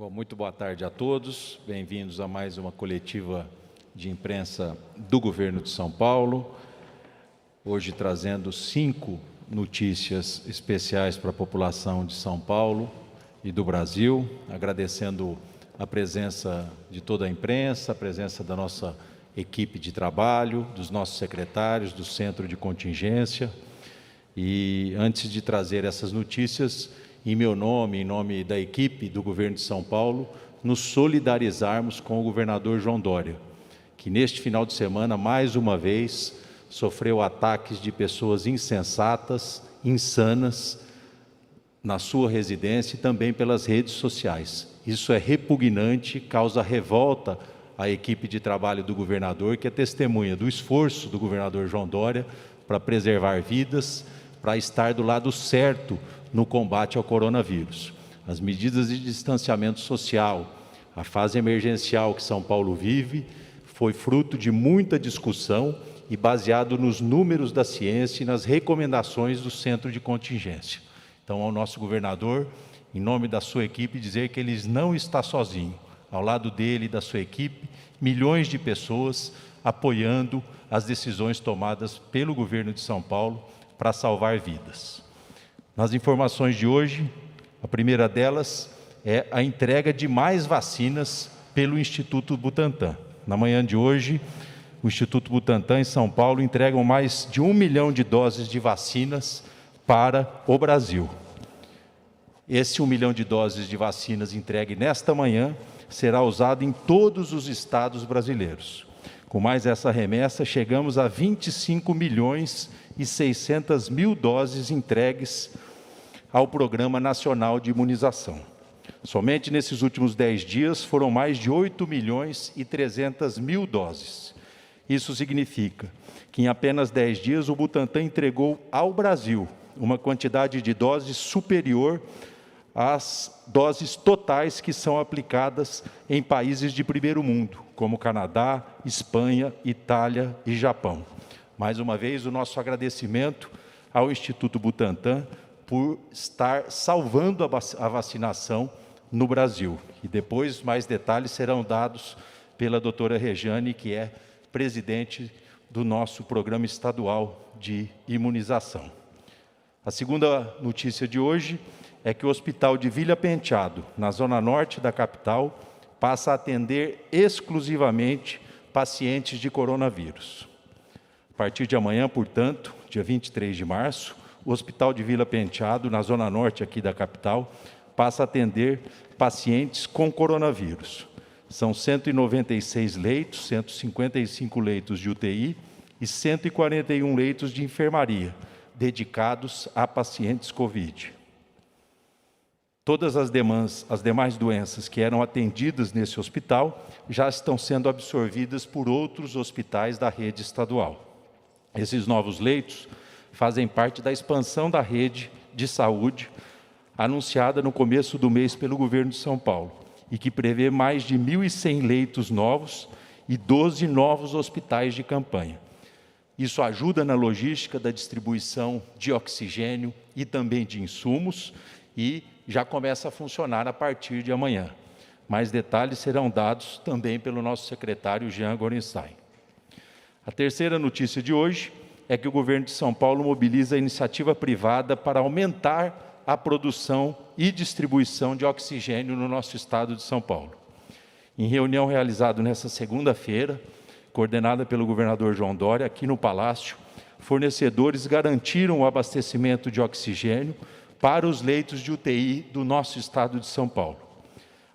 Bom, muito boa tarde a todos, bem-vindos a mais uma coletiva de imprensa do Governo de São Paulo, hoje trazendo 5 notícias especiais para a população de São Paulo e do Brasil, agradecendo a presença de toda a imprensa, a presença da nossa equipe de trabalho, dos nossos secretários, do Centro de Contingência. E antes de trazer essas notícias, em meu nome, em nome da equipe do Governo de São Paulo, nos solidarizarmos com o governador João Dória, que neste final de semana, mais uma vez, sofreu ataques de pessoas insensatas, insanas, na sua residência e também pelas redes sociais. Isso é repugnante, causa revolta à equipe de trabalho do governador, que é testemunha do esforço do governador João Dória para preservar vidas, para estar do lado certo no combate ao coronavírus. As medidas de distanciamento social, a fase emergencial que São Paulo vive, foi fruto de muita discussão e baseado nos números da ciência e nas recomendações do Centro de Contingência. Então, ao nosso governador, em nome da sua equipe, dizer que ele não está sozinho. Ao lado dele e da sua equipe, milhões de pessoas apoiando as decisões tomadas pelo governo de São Paulo para salvar vidas. Nas informações de hoje, a primeira delas é a entrega de mais vacinas pelo Instituto Butantan. Na manhã de hoje, o Instituto Butantan em São Paulo entrega mais de 1 milhão de doses de vacinas para o Brasil. Esse 1 milhão de doses de vacinas entregue nesta manhã será usado em todos os estados brasileiros. Com mais essa remessa, chegamos a 25 milhões e 600 mil doses entregues ao Programa Nacional de Imunização. Somente nesses últimos 10 dias foram mais de 8 milhões e 300 mil doses. Isso significa que em apenas 10 dias o Butantan entregou ao Brasil uma quantidade de doses superior às doses totais que são aplicadas em países de primeiro mundo, como Canadá, Espanha, Itália e Japão. Mais uma vez, o nosso agradecimento ao Instituto Butantan por estar salvando a vacinação no Brasil. E depois mais detalhes serão dados pela doutora Rejane, que é presidente do nosso programa estadual de imunização. A segunda notícia de hoje é que o Hospital de Vila Penteado, na zona norte da capital, passa a atender exclusivamente pacientes de coronavírus. A partir de amanhã, portanto, dia 23 de março, o Hospital de Vila Penteado, na zona norte aqui da capital, passa a atender pacientes com coronavírus. São 196 leitos, 155 leitos de UTI e 141 leitos de enfermaria, dedicados a pacientes Covid. Todas as demais doenças que eram atendidas nesse hospital já estão sendo absorvidas por outros hospitais da rede estadual. Esses novos leitos fazem parte da expansão da rede de saúde anunciada no começo do mês pelo governo de São Paulo e que prevê mais de 1.100 leitos novos e 12 novos hospitais de campanha. Isso ajuda na logística da distribuição de oxigênio e também de insumos e já começa a funcionar a partir de amanhã. Mais detalhes serão dados também pelo nosso secretário Jean Gorenstein. A terceira notícia de hoje é que o governo de São Paulo mobiliza a iniciativa privada para aumentar a produção e distribuição de oxigênio no nosso estado de São Paulo. Em reunião realizada nesta segunda-feira, coordenada pelo governador João Dória, aqui no Palácio, fornecedores garantiram o abastecimento de oxigênio para os leitos de UTI do nosso estado de São Paulo.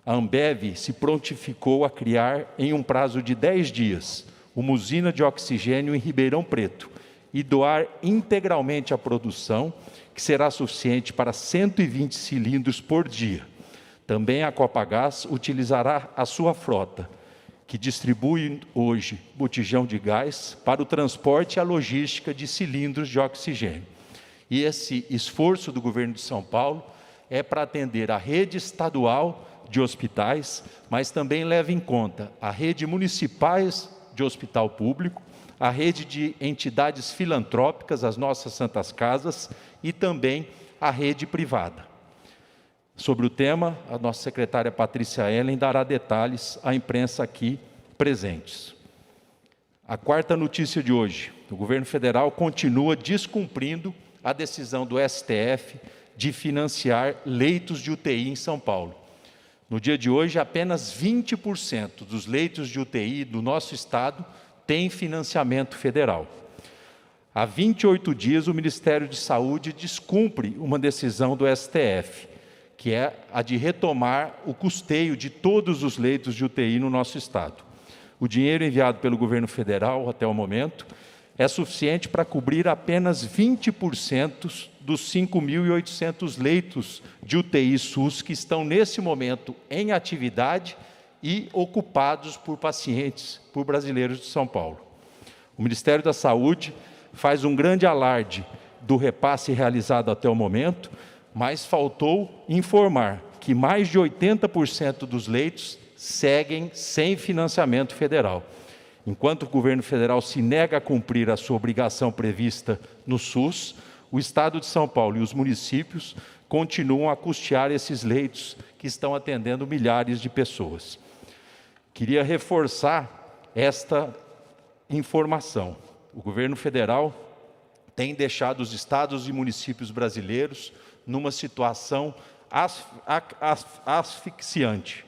A Ambev se prontificou a criar, em um prazo de 10 dias, uma usina de oxigênio em Ribeirão Preto, e doar integralmente a produção, que será suficiente para 120 cilindros por dia. Também a Copagaz utilizará a sua frota, que distribui hoje botijão de gás para o transporte e a logística de cilindros de oxigênio. E esse esforço do governo de São Paulo é para atender a rede estadual de hospitais, mas também leva em conta a rede municipais de hospital público, a rede de entidades filantrópicas, as nossas santas casas, e também a rede privada. Sobre o tema, a nossa secretária Patrícia Ellen dará detalhes à imprensa aqui presentes. A quarta notícia de hoje: o governo federal continua descumprindo a decisão do STF de financiar leitos de UTI em São Paulo. No dia de hoje, apenas 20% dos leitos de UTI do nosso estado têm financiamento federal. Há 28 dias, o Ministério de Saúde descumpre uma decisão do STF, que é a de retomar o custeio de todos os leitos de UTI no nosso estado. O dinheiro enviado pelo governo federal, até o momento, é suficiente para cobrir apenas 20% dos 5.800 leitos de UTI SUS que estão, nesse momento, em atividade e ocupados por pacientes, por brasileiros de São Paulo. O Ministério da Saúde faz um grande alarde do repasse realizado até o momento, mas faltou informar que mais de 80% dos leitos seguem sem financiamento federal. Enquanto o governo federal se nega a cumprir a sua obrigação prevista no SUS, o Estado de São Paulo e os municípios continuam a custear esses leitos que estão atendendo milhares de pessoas. Queria reforçar esta informação. O governo federal tem deixado os estados e municípios brasileiros numa situação asfixiante.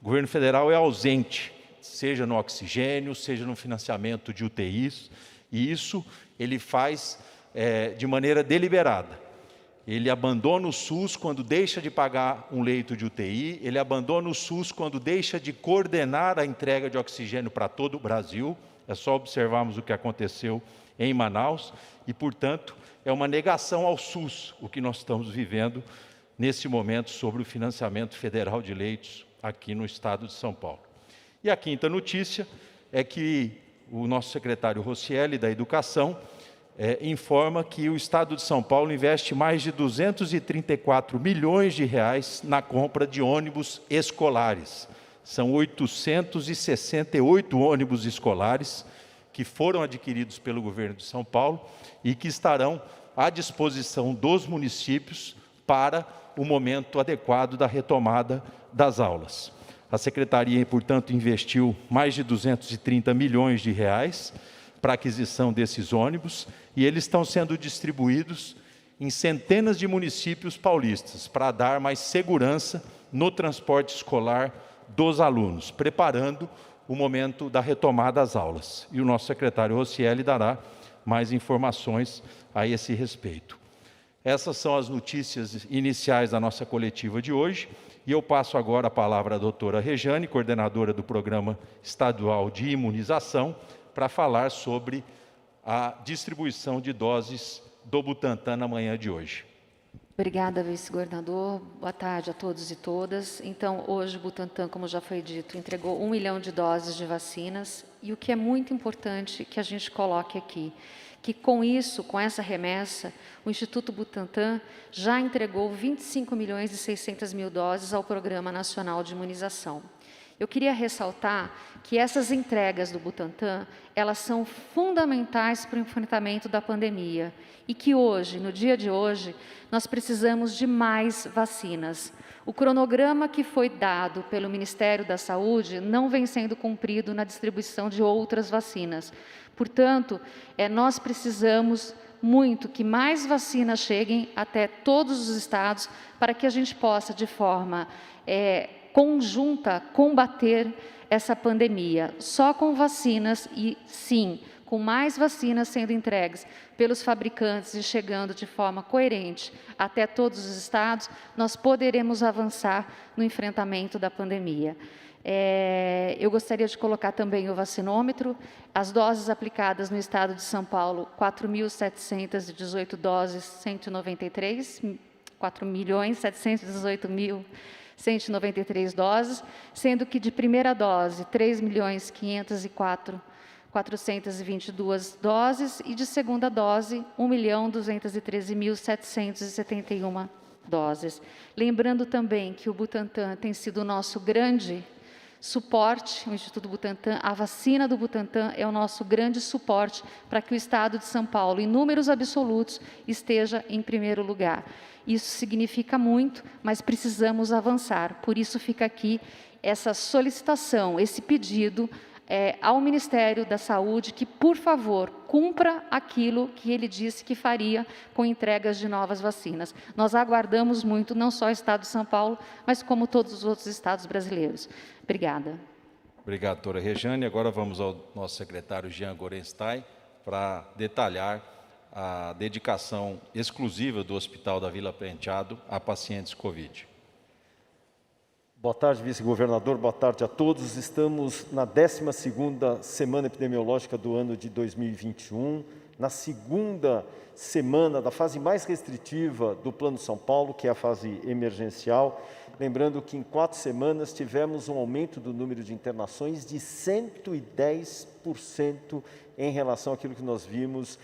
O governo federal é ausente, seja no oxigênio, seja no financiamento de UTIs, e isso ele faz de maneira deliberada. Ele abandona o SUS quando deixa de pagar um leito de UTI, ele abandona o SUS quando deixa de coordenar a entrega de oxigênio para todo o Brasil. É só observarmos o que aconteceu em Manaus e, portanto, é uma negação ao SUS o que nós estamos vivendo nesse momento sobre o financiamento federal de leitos aqui no estado de São Paulo. E a quinta notícia é que o nosso secretário Rocieli, da Educação, informa que o estado de São Paulo investe mais de 234 milhões de reais na compra de ônibus escolares. São 868 ônibus escolares que foram adquiridos pelo governo de São Paulo e que estarão à disposição dos municípios para o momento adequado da retomada das aulas. A Secretaria, portanto, investiu mais de 230 milhões de reais para a aquisição desses ônibus e eles estão sendo distribuídos em centenas de municípios paulistas para dar mais segurança no transporte escolar dos alunos, preparando o momento da retomada das aulas. E o nosso secretário Rocieli dará mais informações a esse respeito. Essas são as notícias iniciais da nossa coletiva de hoje, e eu passo agora a palavra à doutora Rejane, coordenadora do Programa Estadual de Imunização, para falar sobre a distribuição de doses do Butantan na manhã de hoje. Obrigada, vice-governador. Boa tarde a todos e todas. Então, hoje o Butantan, como já foi dito, entregou 1 milhão de doses de vacinas. E o que é muito importante que a gente coloque aqui, que com isso, com essa remessa, o Instituto Butantan já entregou 25 milhões e 600 mil doses ao Programa Nacional de Imunização. Eu queria ressaltar que essas entregas do Butantan, elas são fundamentais para o enfrentamento da pandemia e que hoje, no dia de hoje, nós precisamos de mais vacinas. O cronograma que foi dado pelo Ministério da Saúde não vem sendo cumprido na distribuição de outras vacinas. Portanto, nós precisamos muito que mais vacinas cheguem até todos os estados para que a gente possa, de forma conjunta, combater essa pandemia. Só com vacinas e, sim, com mais vacinas sendo entregues pelos fabricantes e chegando de forma coerente até todos os estados, nós poderemos avançar no enfrentamento da pandemia. Eu gostaria de colocar também o vacinômetro. As doses aplicadas no estado de São Paulo, 4.718 doses, 4.718.193 doses, sendo que de primeira dose, 3.504.422 doses e de segunda dose, 1.213.771 doses. Lembrando também que o Butantan tem sido o nosso grande Suporte, o Instituto Butantan, a vacina do Butantan é o nosso grande suporte para que o Estado de São Paulo, em números absolutos, esteja em primeiro lugar. Isso significa muito, mas precisamos avançar. Por isso fica aqui essa solicitação, esse pedido ao Ministério da Saúde que, por favor, cumpra aquilo que ele disse que faria com entregas de novas vacinas. Nós aguardamos muito, não só o Estado de São Paulo, mas como todos os outros estados brasileiros. Obrigada. Obrigado, doutora Rejane. Agora vamos ao nosso secretário Jean Gorenstein para detalhar a dedicação exclusiva do Hospital da Vila Penteado a pacientes Covid. Boa tarde, vice-governador. Boa tarde a todos. Estamos na 12ª semana epidemiológica do ano de 2021, na segunda semana da fase mais restritiva do Plano São Paulo, que é a fase emergencial. Lembrando que em 4 semanas tivemos um aumento do número de internações de 110% em relação àquilo que nós vimos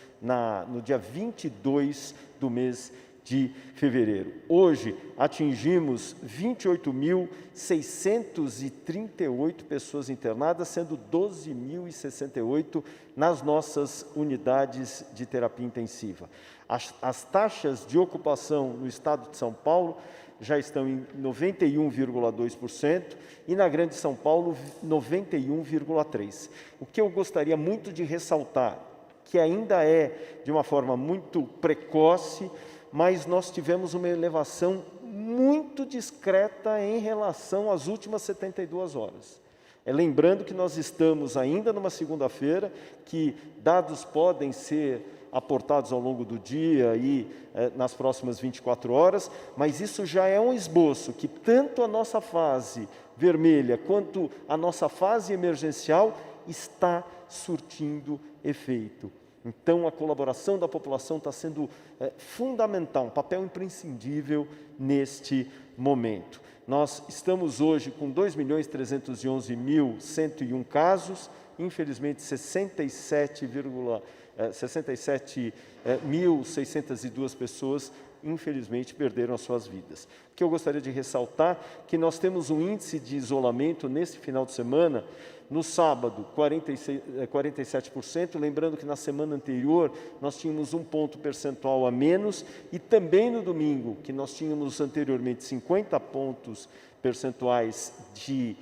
no dia 22 do mês de fevereiro. Hoje, atingimos 28.638 pessoas internadas, sendo 12.068 nas nossas unidades de terapia intensiva. As taxas de ocupação no estado de São Paulo já estão em 91,2% e na Grande São Paulo, 91,3%. O que eu gostaria muito de ressaltar, que ainda é de uma forma muito precoce, mas nós tivemos uma elevação muito discreta em relação às últimas 72 horas. Lembrando que nós estamos ainda numa segunda-feira, que dados podem ser aportados ao longo do dia e nas próximas 24 horas, mas isso já é um esboço que tanto a nossa fase vermelha quanto a nossa fase emergencial está surtindo efeito. Então, a colaboração da população está sendo fundamental, um papel imprescindível neste momento. Nós estamos hoje com 2.311.101 casos, infelizmente 67.602 pessoas, infelizmente, perderam as suas vidas. O que eu gostaria de ressaltar que nós temos um índice de isolamento nesse final de semana. No sábado, 47%, lembrando que na semana anterior nós tínhamos um ponto percentual a menos, e também no domingo, que nós tínhamos anteriormente 50 pontos percentuais de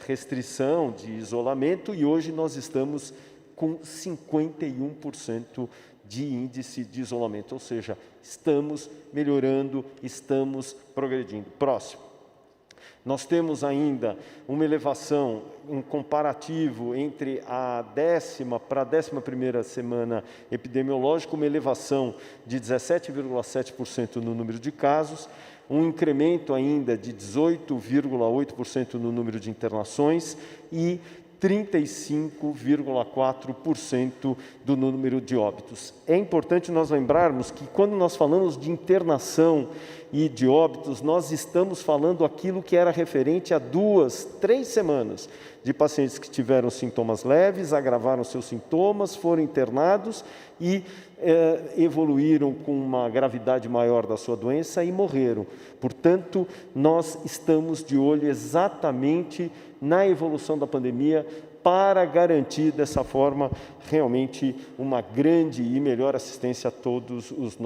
restrição, de isolamento, e hoje nós estamos com 51% de índice de isolamento, ou seja, estamos melhorando, estamos progredindo. Próximo. Nós temos ainda uma elevação, um comparativo entre a 10ª para a 11ª semana epidemiológica, uma elevação de 17,7% no número de casos, um incremento ainda de 18,8% no número de internações e 35,4% do número de óbitos. É importante nós lembrarmos que quando nós falamos de internação e de óbitos, nós estamos falando aquilo que era referente a 2, 3 semanas de pacientes que tiveram sintomas leves, agravaram seus sintomas, foram internados e evoluíram com uma gravidade maior da sua doença e morreram. Portanto, nós estamos de olho exatamente na evolução da pandemia para garantir dessa forma realmente uma grande e melhor assistência a todos os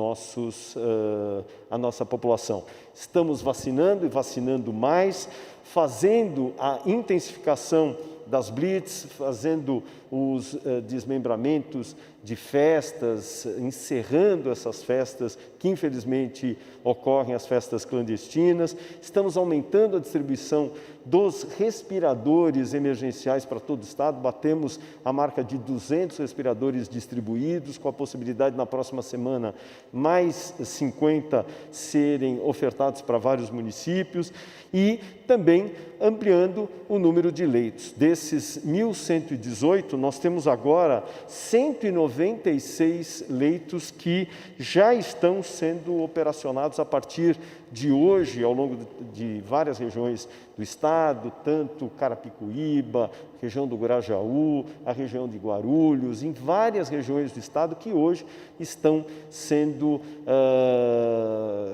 a nossa população. Estamos vacinando e vacinando mais, fazendo a intensificação das blitz, fazendo os desmembramentos de festas, encerrando essas festas que infelizmente ocorrem, as festas clandestinas. Estamos aumentando a distribuição dos respiradores emergenciais para todo o estado. Batemos a marca de 200 respiradores distribuídos, com a possibilidade na próxima semana mais 50 serem ofertados para vários municípios, e também ampliando o número de leitos. Desses 1.118, nós temos agora 196 leitos que já estão sendo operacionados a partir de hoje, ao longo de várias regiões do estado, tanto Carapicuíba, região do Grajaú, a região de Guarulhos, em várias regiões do estado que hoje estão sendo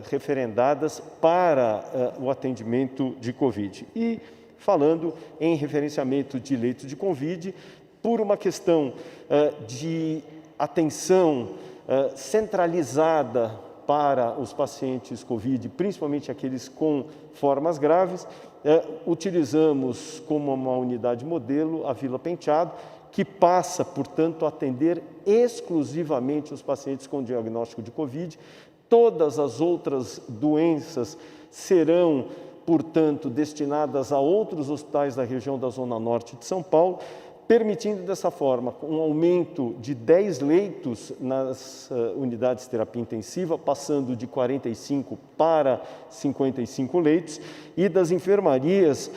referendadas para o atendimento de Covid. E, falando em referenciamento de leitos de Covid, por uma questão de atenção centralizada para os pacientes Covid, principalmente aqueles com formas graves, utilizamos como uma unidade modelo a Vila Penteado, que passa, portanto, a atender exclusivamente os pacientes com diagnóstico de Covid. Todas as outras doenças serão, portanto, destinadas a outros hospitais da região da Zona Norte de São Paulo, permitindo dessa forma um aumento de 10 leitos nas unidades de terapia intensiva, passando de 45 para 55 leitos, e das enfermarias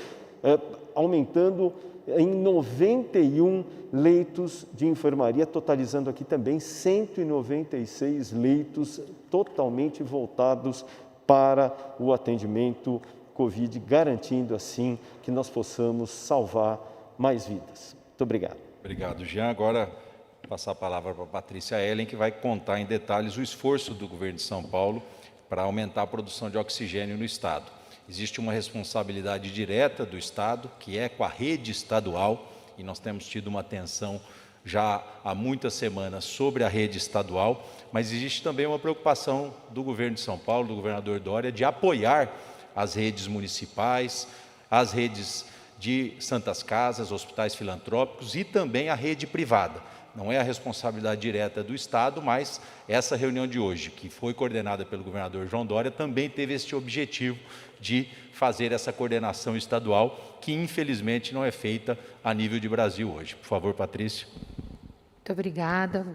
aumentando em 91 leitos de enfermaria, totalizando aqui também 196 leitos totalmente voltados para o atendimento Covid, garantindo assim que nós possamos salvar mais vidas. Muito obrigado. Obrigado, Jean. Agora, passar a palavra para a Patrícia Ellen, que vai contar em detalhes o esforço do governo de São Paulo para aumentar a produção de oxigênio no Estado. Existe uma responsabilidade direta do Estado, que é com a rede estadual, e nós temos tido uma atenção já há muitas semanas sobre a rede estadual, mas existe também uma preocupação do governo de São Paulo, do governador Dória, de apoiar as redes municipais, as redes de santas casas, hospitais filantrópicos e também a rede privada. Não é a responsabilidade direta do Estado, mas essa reunião de hoje, que foi coordenada pelo governador João Dória, também teve este objetivo de fazer essa coordenação estadual, que infelizmente não é feita a nível de Brasil hoje. Por favor, Patrícia. Muito obrigada,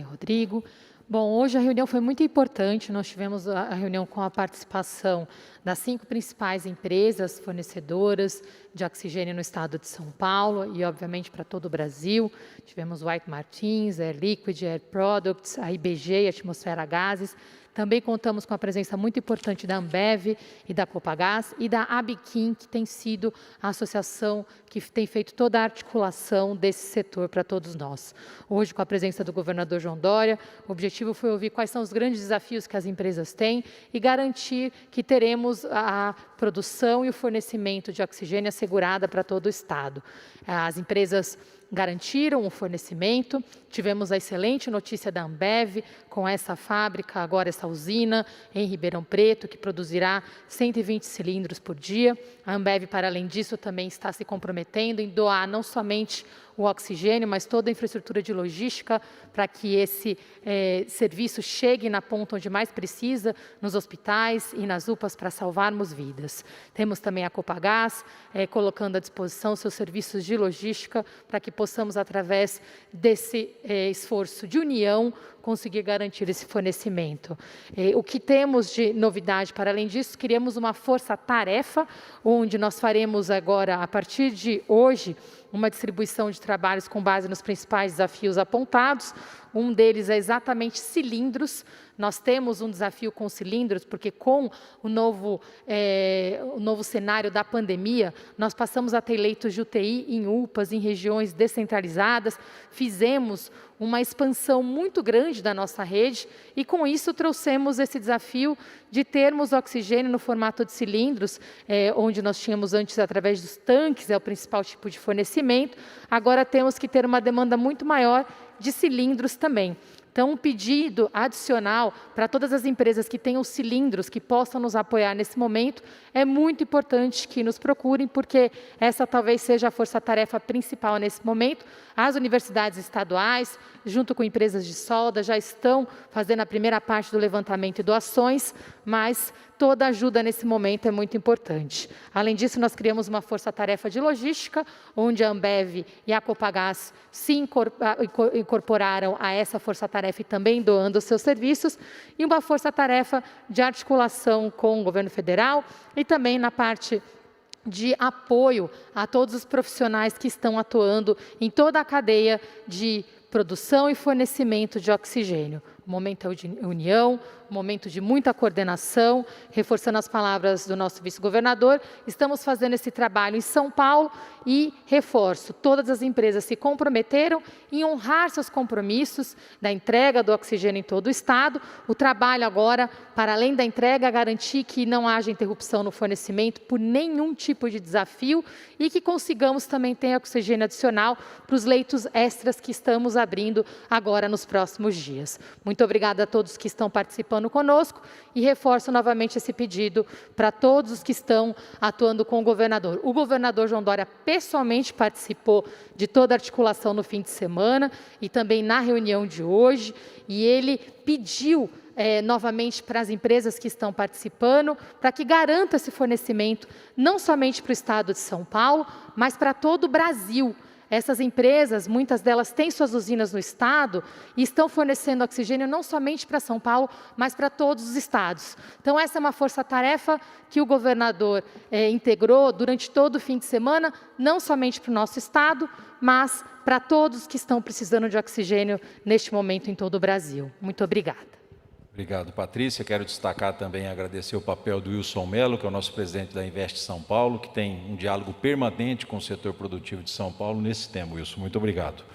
Rodrigo. Bom, hoje a reunião foi muito importante, nós tivemos a reunião com a participação das 5 principais empresas fornecedoras de oxigênio no estado de São Paulo e, obviamente, para todo o Brasil. Tivemos White Martins, Air Liquid, Air Products, a IBG, Atmosfera Gases. Também contamos com a presença muito importante da Ambev e da Copagaz e da Abiquim, que tem sido a associação que tem feito toda a articulação desse setor para todos nós. Hoje, com a presença do governador João Dória, o objetivo foi ouvir quais são os grandes desafios que as empresas têm e garantir que teremos a produção e o fornecimento de oxigênio assegurada para todo o Estado. As empresas garantiram o fornecimento, tivemos a excelente notícia da Ambev, com essa fábrica, agora essa usina em Ribeirão Preto, que produzirá 120 cilindros por dia. A Ambev, para além disso, também está se comprometendo em doar não somente o oxigênio, mas toda a infraestrutura de logística para que esse serviço chegue na ponta onde mais precisa, nos hospitais e nas UPAs, para salvarmos vidas. Temos também a Copagaz, colocando à disposição seus serviços de logística para que possamos, através desse esforço de união, conseguir garantir esse fornecimento. O que temos de novidade, para além disso, criamos uma força-tarefa, onde nós faremos agora, a partir de hoje, uma distribuição de trabalhos com base nos principais desafios apontados. Um deles é exatamente cilindros. Nós temos um desafio com cilindros, porque com o novo cenário da pandemia, nós passamos a ter leitos de UTI em UPAs, em regiões descentralizadas, fizemos uma expansão muito grande da nossa rede e, com isso, trouxemos esse desafio de termos oxigênio no formato de cilindros, onde nós tínhamos antes através dos tanques, é o principal tipo de fornecimento. Agora temos que ter uma demanda muito maior de cilindros também. Então, um pedido adicional para todas as empresas que tenham cilindros, que possam nos apoiar nesse momento, é muito importante que nos procurem, porque essa talvez seja a força-tarefa principal nesse momento. As universidades estaduais, junto com empresas de solda, já estão fazendo a primeira parte do levantamento e doações, mas toda ajuda nesse momento é muito importante. Além disso, nós criamos uma força-tarefa de logística, onde a Ambev e a Copagaz se incorporaram a essa força-tarefa e também doando os seus serviços, e uma força-tarefa de articulação com o governo federal e também na parte de apoio a todos os profissionais que estão atuando em toda a cadeia de produção e fornecimento de oxigênio. momento é de união, momento de muita coordenação, reforçando as palavras do nosso vice-governador, estamos fazendo esse trabalho em São Paulo e reforço, todas as empresas se comprometeram em honrar seus compromissos da entrega do oxigênio em todo o estado, o trabalho agora, para além da entrega, garantir que não haja interrupção no fornecimento por nenhum tipo de desafio e que consigamos também ter oxigênio adicional para os leitos extras que estamos abrindo agora nos próximos dias. Muito obrigada a todos que estão participando conosco e reforço novamente esse pedido para todos os que estão atuando com o governador. O governador João Dória pessoalmente participou de toda a articulação no fim de semana e também na reunião de hoje, e ele pediu novamente para as empresas que estão participando, para que garanta esse fornecimento não somente para o estado de São Paulo, mas para todo o Brasil. Essas empresas, muitas delas têm suas usinas no estado e estão fornecendo oxigênio não somente para São Paulo, mas para todos os estados. Então, essa é uma força-tarefa que o governador integrou durante todo o fim de semana, não somente para o nosso estado, mas para todos que estão precisando de oxigênio neste momento em todo o Brasil. Muito obrigada. Obrigado, Patrícia. Quero destacar também e agradecer o papel do Wilson Mello, que é o nosso presidente da Invest São Paulo, que tem um diálogo permanente com o setor produtivo de São Paulo nesse tema, Wilson. Muito obrigado.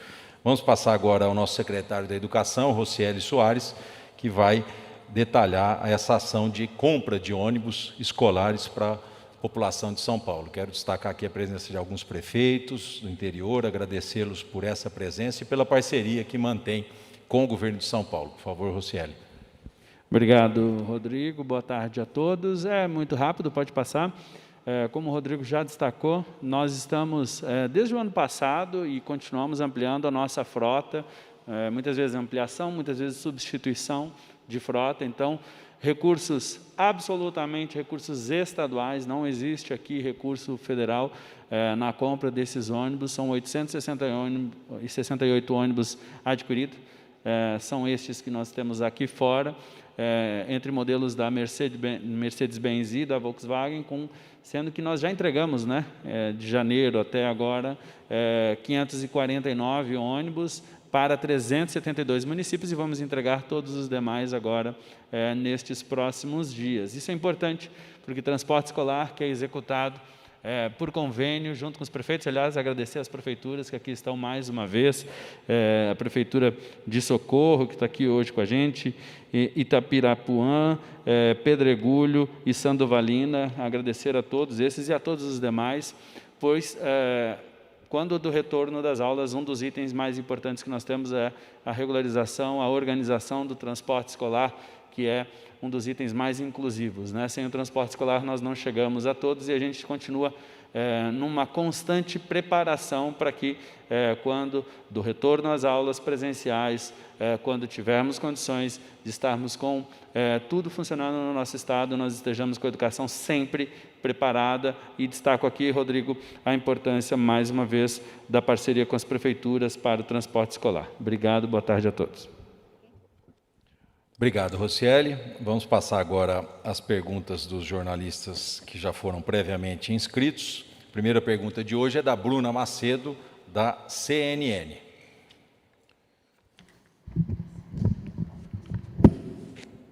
Vamos passar agora ao nosso secretário da Educação, Rocieli Soares, que vai detalhar essa ação de compra de ônibus escolares para a população de São Paulo. Quero destacar aqui a presença de alguns prefeitos do interior, agradecê-los por essa presença e pela parceria que mantém com o governo de São Paulo. Por favor, Rocieli. Obrigado, Rodrigo. Boa tarde a todos. É muito rápido, pode passar. Como o Rodrigo já destacou, nós estamos, desde o ano passado, e continuamos ampliando a nossa frota, muitas vezes ampliação, muitas vezes substituição de frota. Então, recursos, absolutamente recursos estaduais, não existe aqui recurso federal na compra desses ônibus, são 868 ônibus adquiridos, são estes que nós temos aqui fora, entre modelos da Mercedes-Benz e da Volkswagen, sendo que nós já entregamos, né, de janeiro até agora, 549 ônibus para 372 municípios e vamos entregar todos os demais agora nestes próximos dias. Isso é importante, porque transporte escolar que é executado por convênio, junto com os prefeitos. Aliás, agradecer às prefeituras que aqui estão mais uma vez, a Prefeitura de Socorro, que está aqui hoje com a gente, Itapirapuã, Pedregulho e Sandovalina, agradecer a todos esses e a todos os demais, pois quando do retorno das aulas, um dos itens mais importantes que nós temos é a regularização, a organização do transporte escolar, que é um dos itens mais inclusivos, né? Sem o transporte escolar nós não chegamos a todos e a gente continua numa constante preparação para que, quando do retorno às aulas presenciais, quando tivermos condições de estarmos com tudo funcionando no nosso estado, nós estejamos com a educação sempre preparada. E destaco aqui, Rodrigo, a importância, mais uma vez, da parceria com as prefeituras para o transporte escolar. Obrigado, boa tarde a todos. Obrigado, Rocieli. Vamos passar agora às perguntas dos jornalistas que já foram previamente inscritos. A primeira pergunta de hoje é da Bruna Macedo, da CNN.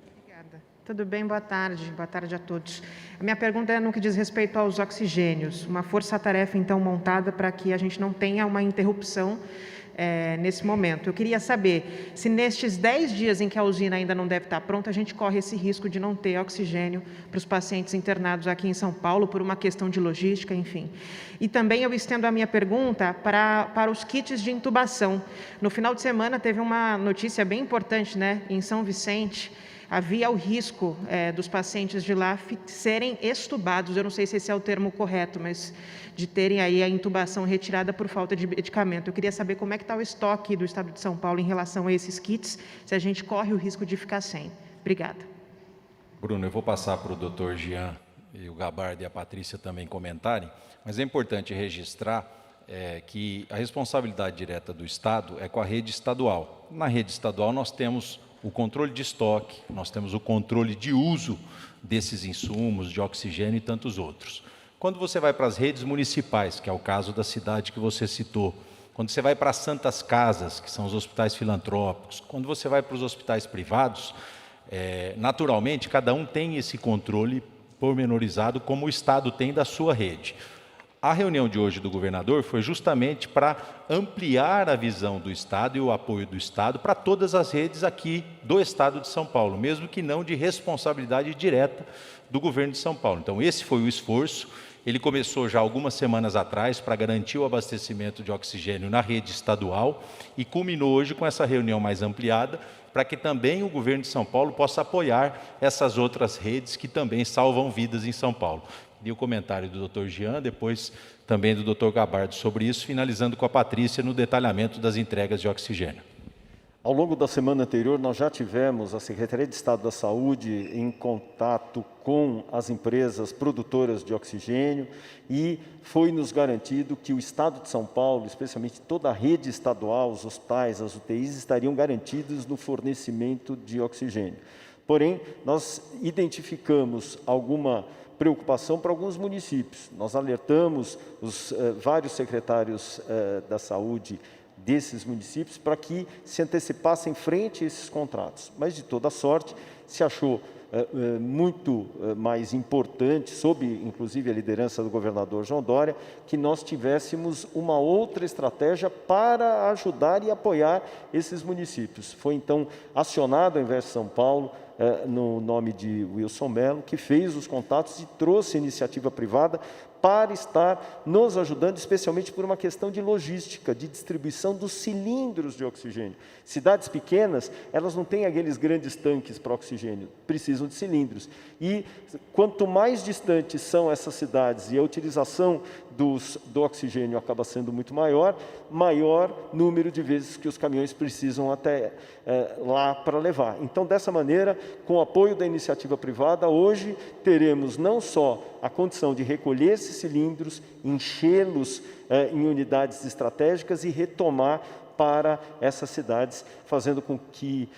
Obrigada. Tudo bem? Boa tarde a todos. A minha pergunta é no que diz respeito aos oxigênios. Uma força-tarefa, então, montada para que a gente não tenha uma interrupção nesse momento. Eu queria saber se nestes 10 dias em que a usina ainda não deve estar pronta, a gente corre esse risco de não ter oxigênio para os pacientes internados aqui em São Paulo, por uma questão de logística, enfim. E também eu estendo a minha pergunta para os kits de intubação. No final de semana teve uma notícia bem importante, né? Em São Vicente, havia o risco dos pacientes de lá serem extubados, eu não sei se esse é o termo correto, mas de terem aí a intubação retirada por falta de medicamento. Eu queria saber como é que está o estoque do Estado de São Paulo em relação a esses kits, se a gente corre o risco de ficar sem. Obrigada. Bruno, eu vou passar para o doutor Jean e o Gabardo e a Patrícia também comentarem, mas é importante registrar que a responsabilidade direta do Estado é com a rede estadual. Na rede estadual nós temos o controle de estoque, nós temos o controle de uso desses insumos, de oxigênio e tantos outros. Quando você vai para as redes municipais, que é o caso da cidade que você citou, Quando você vai para as santas casas, que são os hospitais filantrópicos, quando você vai para os hospitais privados, naturalmente, cada um tem esse controle pormenorizado, como o Estado tem da sua rede. A reunião de hoje do governador foi justamente para ampliar a visão do Estado e o apoio do Estado para todas as redes aqui do Estado de São Paulo, mesmo que não de responsabilidade direta do governo de São Paulo. Então, esse foi o esforço. Ele começou já algumas semanas atrás para garantir o abastecimento de oxigênio na rede estadual e culminou hoje com essa reunião mais ampliada, para que também o governo de São Paulo possa apoiar essas outras redes que também salvam vidas em São Paulo. E o comentário do Dr. Jean, depois também do Dr. Gabardo sobre isso, finalizando com a Patrícia no detalhamento das entregas de oxigênio. Ao longo da semana anterior, nós já tivemos a Secretaria de Estado da Saúde em contato com as empresas produtoras de oxigênio e foi-nos garantido que o Estado de São Paulo, especialmente toda a rede estadual, os hospitais, as UTIs, estariam garantidos no fornecimento de oxigênio. Porém, nós identificamos alguma preocupação para alguns municípios. Nós alertamos os vários secretários da saúde desses municípios para que se antecipassem frente a esses contratos. Mas, de toda sorte, se achou muito mais importante, sob inclusive a liderança do governador João Dória, que nós tivéssemos uma outra estratégia para ajudar e apoiar esses municípios. Foi então acionado a Invest São Paulo, no nome de Wilson Mello, que fez os contatos e trouxe a iniciativa privada para estar nos ajudando, especialmente por uma questão de logística, de distribuição dos cilindros de oxigênio. Cidades pequenas, elas não têm aqueles grandes tanques para oxigênio, precisam de cilindros. E quanto mais distantes são essas cidades e a utilização do oxigênio acaba sendo muito maior número de vezes que os caminhões precisam até lá para levar. Então, dessa maneira, com o apoio da iniciativa privada, hoje teremos não só a condição de recolher esses cilindros, enchê-los em unidades estratégicas e retomar para essas cidades, fazendo com que,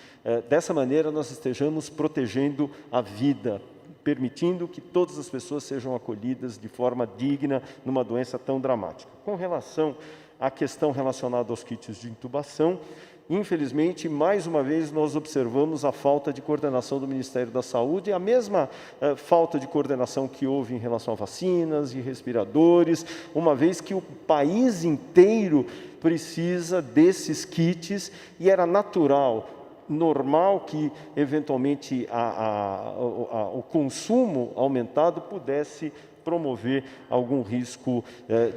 dessa maneira, nós estejamos protegendo a vida, permitindo que todas as pessoas sejam acolhidas de forma digna numa doença tão dramática. Com relação à questão relacionada aos kits de intubação, infelizmente, mais uma vez, nós observamos a falta de coordenação do Ministério da Saúde, a mesma falta de coordenação que houve em relação a vacinas e respiradores, uma vez que o país inteiro precisa desses kits e era natural, normal que, eventualmente, o consumo aumentado pudesse promover algum risco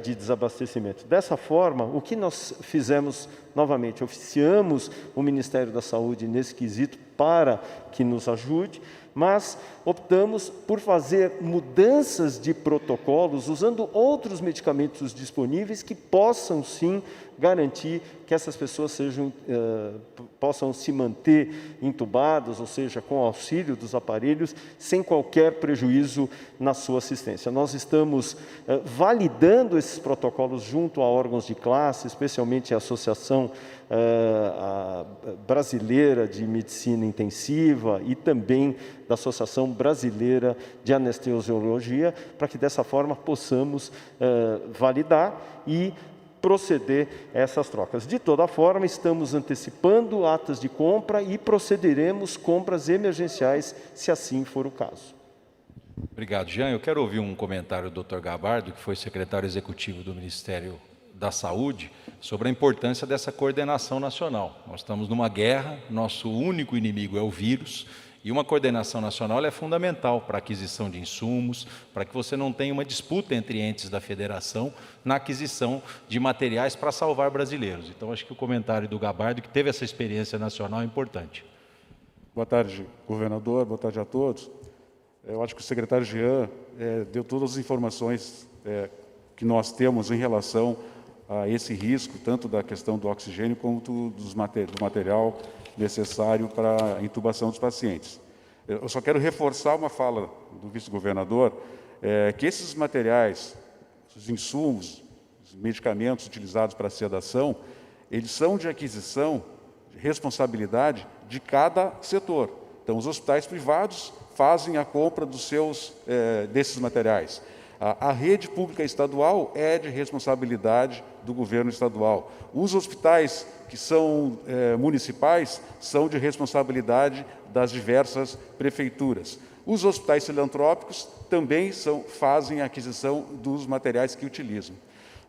de desabastecimento. Dessa forma, o que nós fizemos novamente? Oficiamos o Ministério da Saúde nesse quesito para que nos ajude, mas optamos por fazer mudanças de protocolos usando outros medicamentos disponíveis que possam, sim, garantir que essas pessoas possam se manter intubadas, ou seja, com auxílio dos aparelhos, sem qualquer prejuízo na sua assistência. Nós estamos validando esses protocolos junto a órgãos de classe, especialmente a Associação Brasileira de Medicina Intensiva e também da Associação Brasileira de Anestesiologia, para que dessa forma possamos validar e proceder a essas trocas. De toda forma, estamos antecipando atas de compra e procederemos compras emergenciais, se assim for o caso. Obrigado, Jean. Eu quero ouvir um comentário do Dr. Gabardo, que foi secretário executivo do Ministério da Saúde, sobre a importância dessa coordenação nacional. Nós estamos numa guerra, nosso único inimigo é o vírus, e uma coordenação nacional é fundamental para a aquisição de insumos, para que você não tenha uma disputa entre entes da federação na aquisição de materiais para salvar brasileiros. Então, acho que o comentário do Gabardo, que teve essa experiência nacional, é importante. Boa tarde, governador. Boa tarde a todos. Eu acho que o secretário Jean deu todas as informações que nós temos em relação a esse risco, tanto da questão do oxigênio quanto do material necessário para a intubação dos pacientes. Eu só quero reforçar uma fala do vice-governador, que esses materiais, os insumos, os medicamentos utilizados para a sedação, eles são de aquisição, de responsabilidade de cada setor. Então, os hospitais privados fazem a compra desses materiais. A rede pública estadual é de responsabilidade do governo estadual. Os hospitais que são municipais são de responsabilidade das diversas prefeituras. Os hospitais filantrópicos também fazem a aquisição dos materiais que utilizam.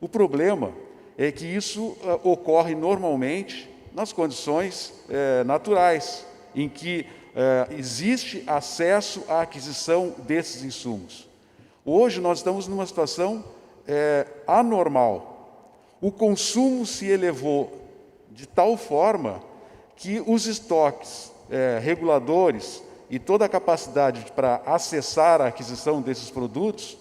O problema é que isso ocorre normalmente nas condições naturais, em que existe acesso à aquisição desses insumos. Hoje nós estamos numa situação anormal. O consumo se elevou de tal forma que os estoques reguladores e toda a capacidade para acessar a aquisição desses produtos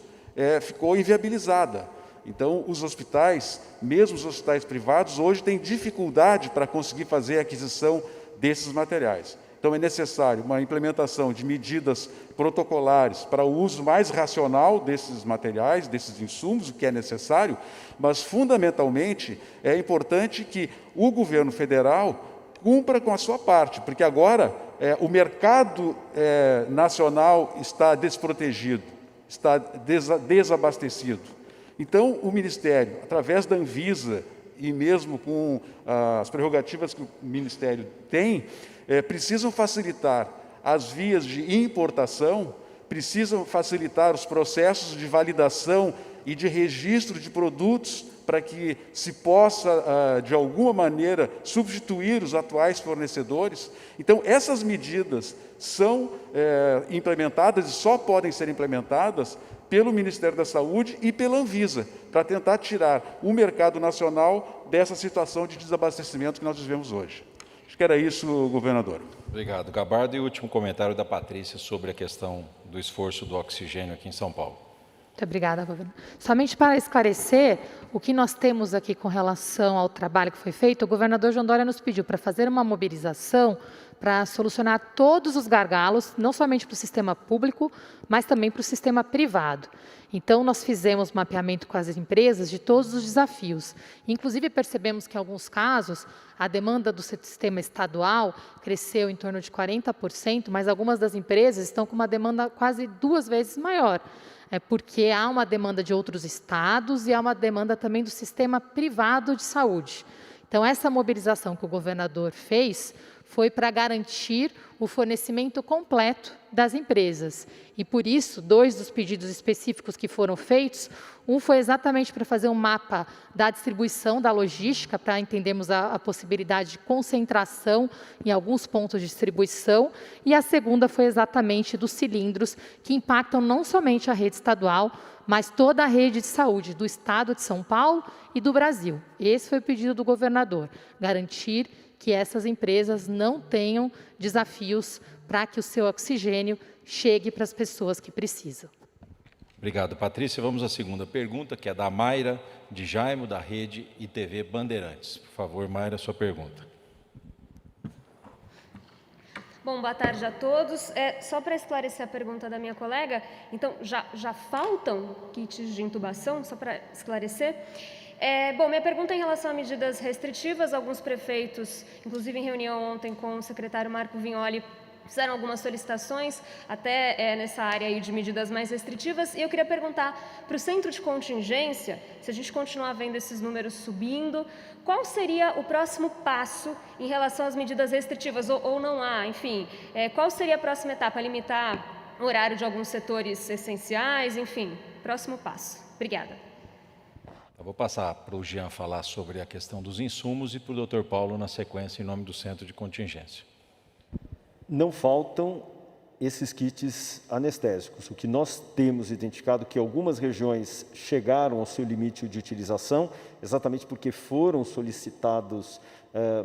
ficou inviabilizada. Então, os hospitais, mesmo os hospitais privados, hoje têm dificuldade para conseguir fazer a aquisição desses materiais. Então, é necessário uma implementação de medidas protocolares para o uso mais racional desses materiais, desses insumos, o que é necessário, mas, fundamentalmente, é importante que o governo federal cumpra com a sua parte, porque agora o mercado nacional está desprotegido, está desabastecido. Então, o Ministério, através da Anvisa e mesmo com as prerrogativas que o Ministério tem, precisam facilitar as vias de importação, precisam facilitar os processos de validação e de registro de produtos para que se possa, de alguma maneira, substituir os atuais fornecedores. Então, essas medidas são implementadas e só podem ser implementadas pelo Ministério da Saúde e pela Anvisa, para tentar tirar o mercado nacional dessa situação de desabastecimento que nós vivemos hoje. Acho que era isso, governador. Obrigado, Gabardo. E o último comentário da Patrícia sobre a questão do esforço do oxigênio aqui em São Paulo. Muito obrigada, governador. Somente para esclarecer, o que nós temos aqui com relação ao trabalho que foi feito, o governador João Dória nos pediu para fazer uma mobilização para solucionar todos os gargalos, não somente para o sistema público, mas também para o sistema privado. Então, nós fizemos mapeamento com as empresas de todos os desafios. Inclusive, percebemos que, em alguns casos, a demanda do sistema estadual cresceu em torno de 40%, mas algumas das empresas estão com uma demanda quase 2 vezes maior. Porque há uma demanda de outros estados e há uma demanda também do sistema privado de saúde. Então, essa mobilização que o governador fez foi para garantir o fornecimento completo das empresas. E, por isso, 2 dos pedidos específicos que foram feitos, um foi exatamente para fazer um mapa da distribuição da logística, para entendermos a possibilidade de concentração em alguns pontos de distribuição, e a segunda foi exatamente dos cilindros, que impactam não somente a rede estadual, mas toda a rede de saúde do Estado de São Paulo e do Brasil. Esse foi o pedido do governador, garantir que essas empresas não tenham desafios para que o seu oxigênio chegue para as pessoas que precisam. Obrigado, Patrícia. Vamos à segunda pergunta, que é da Mayra de Jaimo, da Rede e TV Bandeirantes. Por favor, Mayra, sua pergunta. Bom, boa tarde a todos. Só para esclarecer a pergunta da minha colega, então, já faltam kits de intubação? Só para esclarecer. Bom, minha pergunta é em relação a medidas restritivas. Alguns prefeitos, inclusive em reunião ontem com o secretário Marco Vignoli, fizeram algumas solicitações, até nessa área aí de medidas mais restritivas. E eu queria perguntar para o centro de contingência, se a gente continuar vendo esses números subindo, qual seria o próximo passo em relação às medidas restritivas, ou não há, enfim, qual seria a próxima etapa? Limitar o horário de alguns setores essenciais, enfim, próximo passo. Obrigada. Eu vou passar para o Jean falar sobre a questão dos insumos e para o Dr. Paulo, na sequência, em nome do Centro de Contingência. Não faltam esses kits anestésicos. O que nós temos identificado que algumas regiões chegaram ao seu limite de utilização, exatamente porque foram solicitados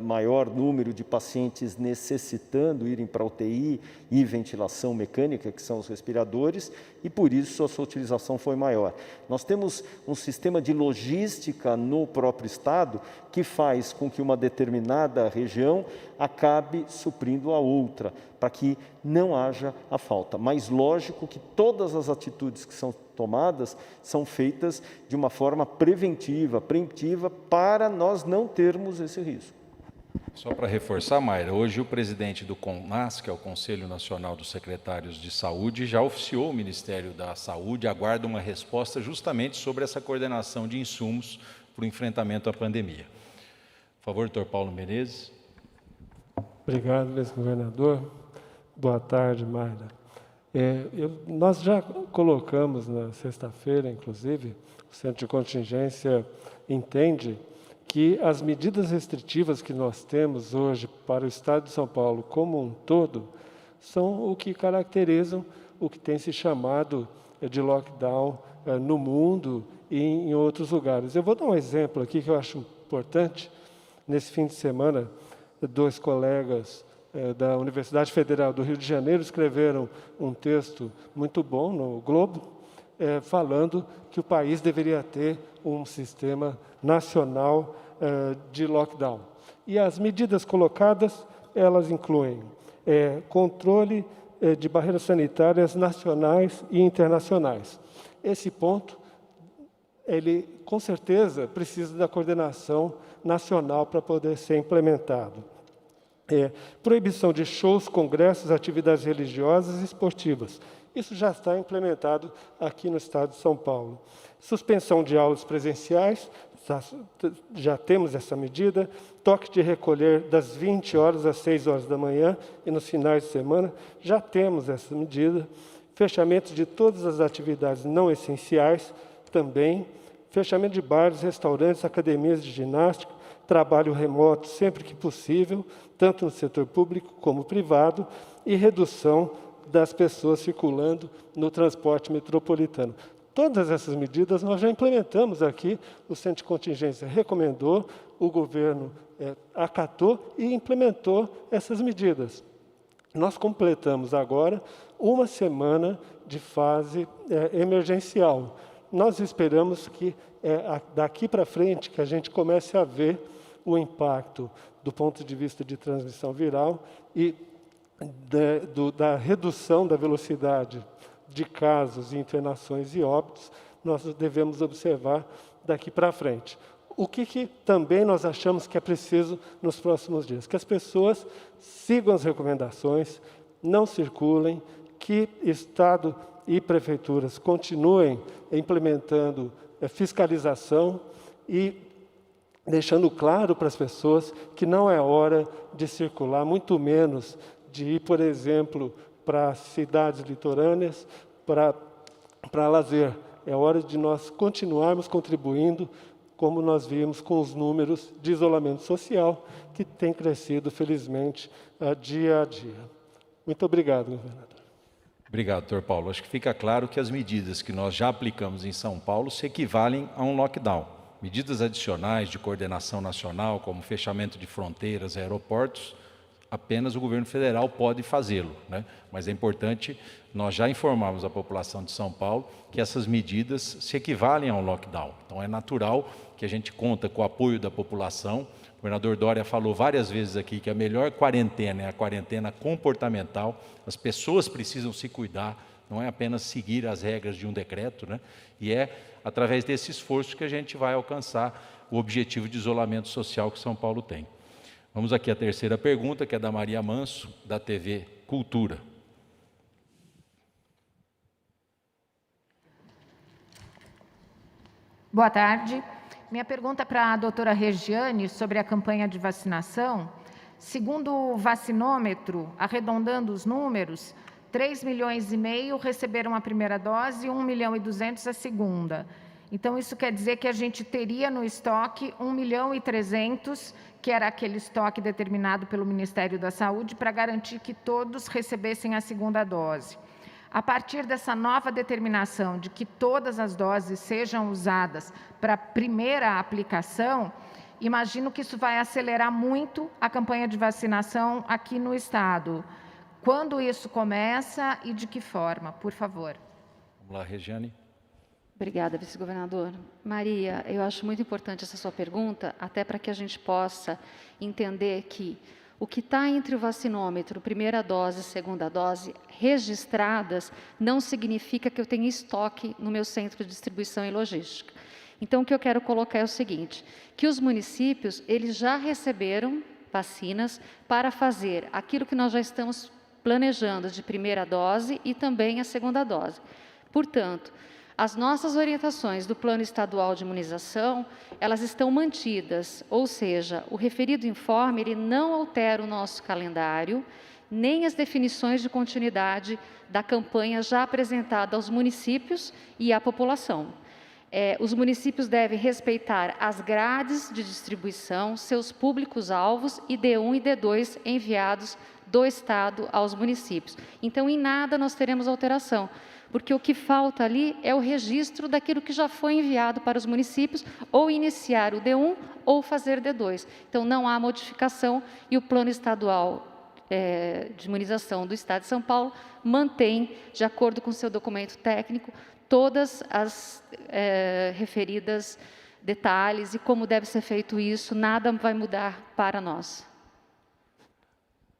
maior número de pacientes necessitando irem para a UTI e ventilação mecânica, que são os respiradores, e por isso a sua utilização foi maior. Nós temos um sistema de logística no próprio Estado que faz com que uma determinada região acabe suprindo a outra, para que não haja a falta. Mas lógico que todas as atitudes que são tomadas são feitas de uma forma preventiva, preemptiva, para nós não termos esse risco. Só para reforçar, Mayra, hoje o presidente do CONAS, que é o Conselho Nacional dos Secretários de Saúde, já oficiou o Ministério da Saúde, aguarda uma resposta justamente sobre essa coordenação de insumos para o enfrentamento à pandemia. Por favor, doutor Paulo Menezes. Obrigado, vice-governador. Boa tarde, Mayra. Nós já colocamos na sexta-feira, inclusive, o Centro de Contingência entende que as medidas restritivas que nós temos hoje para o Estado de São Paulo como um todo são o que caracterizam o que tem se chamado de lockdown no mundo e em outros lugares. Eu vou dar um exemplo aqui que eu acho importante. Nesse fim de semana, 2 colegas da Universidade Federal do Rio de Janeiro escreveram um texto muito bom no Globo, falando que o país deveria ter um sistema nacional de lockdown. E as medidas colocadas, elas incluem controle de barreiras sanitárias nacionais e internacionais. Esse ponto, ele com certeza precisa da coordenação nacional para poder ser implementado. Proibição de shows, congressos, atividades religiosas e esportivas. Isso já está implementado aqui no Estado de São Paulo. Suspensão de aulas presenciais, já temos essa medida. Toque de recolher das 20 horas às 6 horas da manhã e nos finais de semana, já temos essa medida. Fechamento de todas as atividades não essenciais, também. Fechamento de bares, restaurantes, academias de ginástica, trabalho remoto sempre que possível, tanto no setor público como privado, e redução das pessoas circulando no transporte metropolitano. Todas essas medidas nós já implementamos aqui, o Centro de Contingência recomendou, o governo acatou e implementou essas medidas. Nós completamos agora uma semana de fase emergencial. Nós esperamos que daqui para frente que a gente comece a ver o impacto do ponto de vista de transmissão viral e da redução da velocidade de casos, internações e óbitos, nós devemos observar daqui para frente. O que também nós achamos que é preciso nos próximos dias? Que as pessoas sigam as recomendações, não circulem, que Estado e prefeituras continuem implementando fiscalização e deixando claro para as pessoas que não é hora de circular, muito menos de ir, por exemplo, para cidades litorâneas, para lazer. É hora de nós continuarmos contribuindo, como nós vimos com os números de isolamento social, que tem crescido, felizmente, dia a dia. Muito obrigado, governador. Obrigado, doutor Paulo. Acho que fica claro que as medidas que nós já aplicamos em São Paulo se equivalem a um lockdown. Medidas adicionais de coordenação nacional, como fechamento de fronteiras, aeroportos, apenas o governo federal pode fazê-lo, né? Mas é importante nós já informarmos a população de São Paulo que essas medidas se equivalem a um lockdown. Então é natural que a gente conta com o apoio da população. O governador Dória falou várias vezes aqui que a melhor quarentena é a quarentena comportamental. As pessoas precisam se cuidar, não é apenas seguir as regras de um decreto, né? E é através desse esforço que a gente vai alcançar o objetivo de isolamento social que São Paulo tem. Vamos aqui à terceira pergunta, que é da Maria Manso, da TV Cultura. Boa tarde. Minha pergunta é para a doutora Regiane sobre a campanha de vacinação. Segundo o vacinômetro, arredondando os números, 3,5 milhões receberam a primeira dose e 1,2 milhões a segunda. Então, isso quer dizer que a gente teria no estoque 1,3 milhões, que era aquele estoque determinado pelo Ministério da Saúde, para garantir que todos recebessem a segunda dose. A partir dessa nova determinação de que todas as doses sejam usadas para a primeira aplicação, imagino que isso vai acelerar muito a campanha de vacinação aqui no Estado. Quando isso começa e de que forma, por favor? Vamos lá, Regiane. Obrigada, vice-governador. Maria, eu acho muito importante essa sua pergunta, até para que a gente possa entender que o que está entre o vacinômetro, primeira dose e segunda dose, registradas, não significa que eu tenha estoque no meu centro de distribuição e logística. Então, o que eu quero colocar é o seguinte, que os municípios, eles já receberam vacinas para fazer aquilo que nós já estamos planejando de primeira dose e também a segunda dose. Portanto, as nossas orientações do Plano Estadual de Imunização, elas estão mantidas, ou seja, o referido informe ele não altera o nosso calendário, nem as definições de continuidade da campanha já apresentada aos municípios e à população. Os municípios devem respeitar as grades de distribuição, seus públicos-alvos e D1 e D2 enviados do Estado aos municípios. Então, em nada nós teremos alteração, porque o que falta ali é o registro daquilo que já foi enviado para os municípios, ou iniciar o D1 ou fazer D2. Então, não há modificação e o Plano Estadual de Imunização do Estado de São Paulo mantém, de acordo com seu documento técnico, todas as referidas detalhes e como deve ser feito isso, nada vai mudar para nós.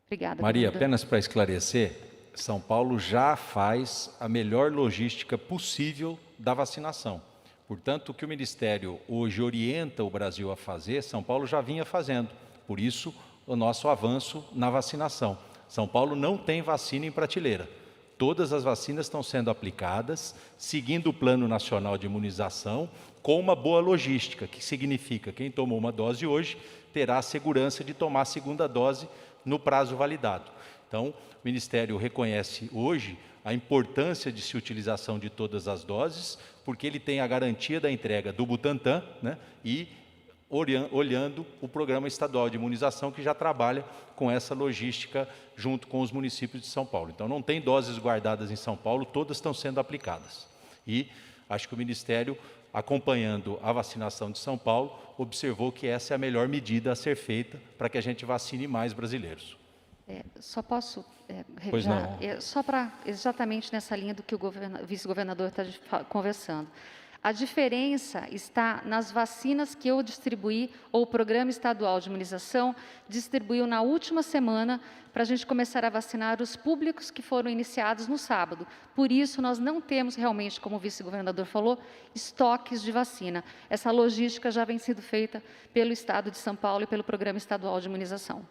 Obrigada. Maria, governador. apenas para esclarecer, São Paulo já faz a melhor logística possível da vacinação. Portanto, o que o Ministério hoje orienta o Brasil a fazer, São Paulo já vinha fazendo. Por isso, o nosso avanço na vacinação. São Paulo não tem vacina em prateleira. Todas as vacinas estão sendo aplicadas, seguindo o Plano Nacional de Imunização, com uma boa logística, que significa que quem tomou uma dose hoje terá a segurança de tomar a segunda dose no prazo validado. Então, o Ministério reconhece hoje a importância de se utilização de todas as doses, porque ele tem a garantia da entrega do Butantan, né, e olhando o Programa Estadual de Imunização, que já trabalha com essa logística junto com os municípios de São Paulo. Então, não tem doses guardadas em São Paulo, todas estão sendo aplicadas. E acho que o Ministério, acompanhando a vacinação de São Paulo, observou que essa é a melhor medida a ser feita para que a gente vacine mais brasileiros. Só posso Pois não. só para exatamente nessa linha do que o vice-governador está conversando. A diferença está nas vacinas que eu distribuí, ou o Programa Estadual de Imunização distribuiu na última semana, para a gente começar a vacinar os públicos que foram iniciados no sábado. Por isso, nós não temos realmente, como o vice-governador falou, estoques de vacina. Essa logística já vem sendo feita pelo Estado de São Paulo e pelo Programa Estadual de Imunização.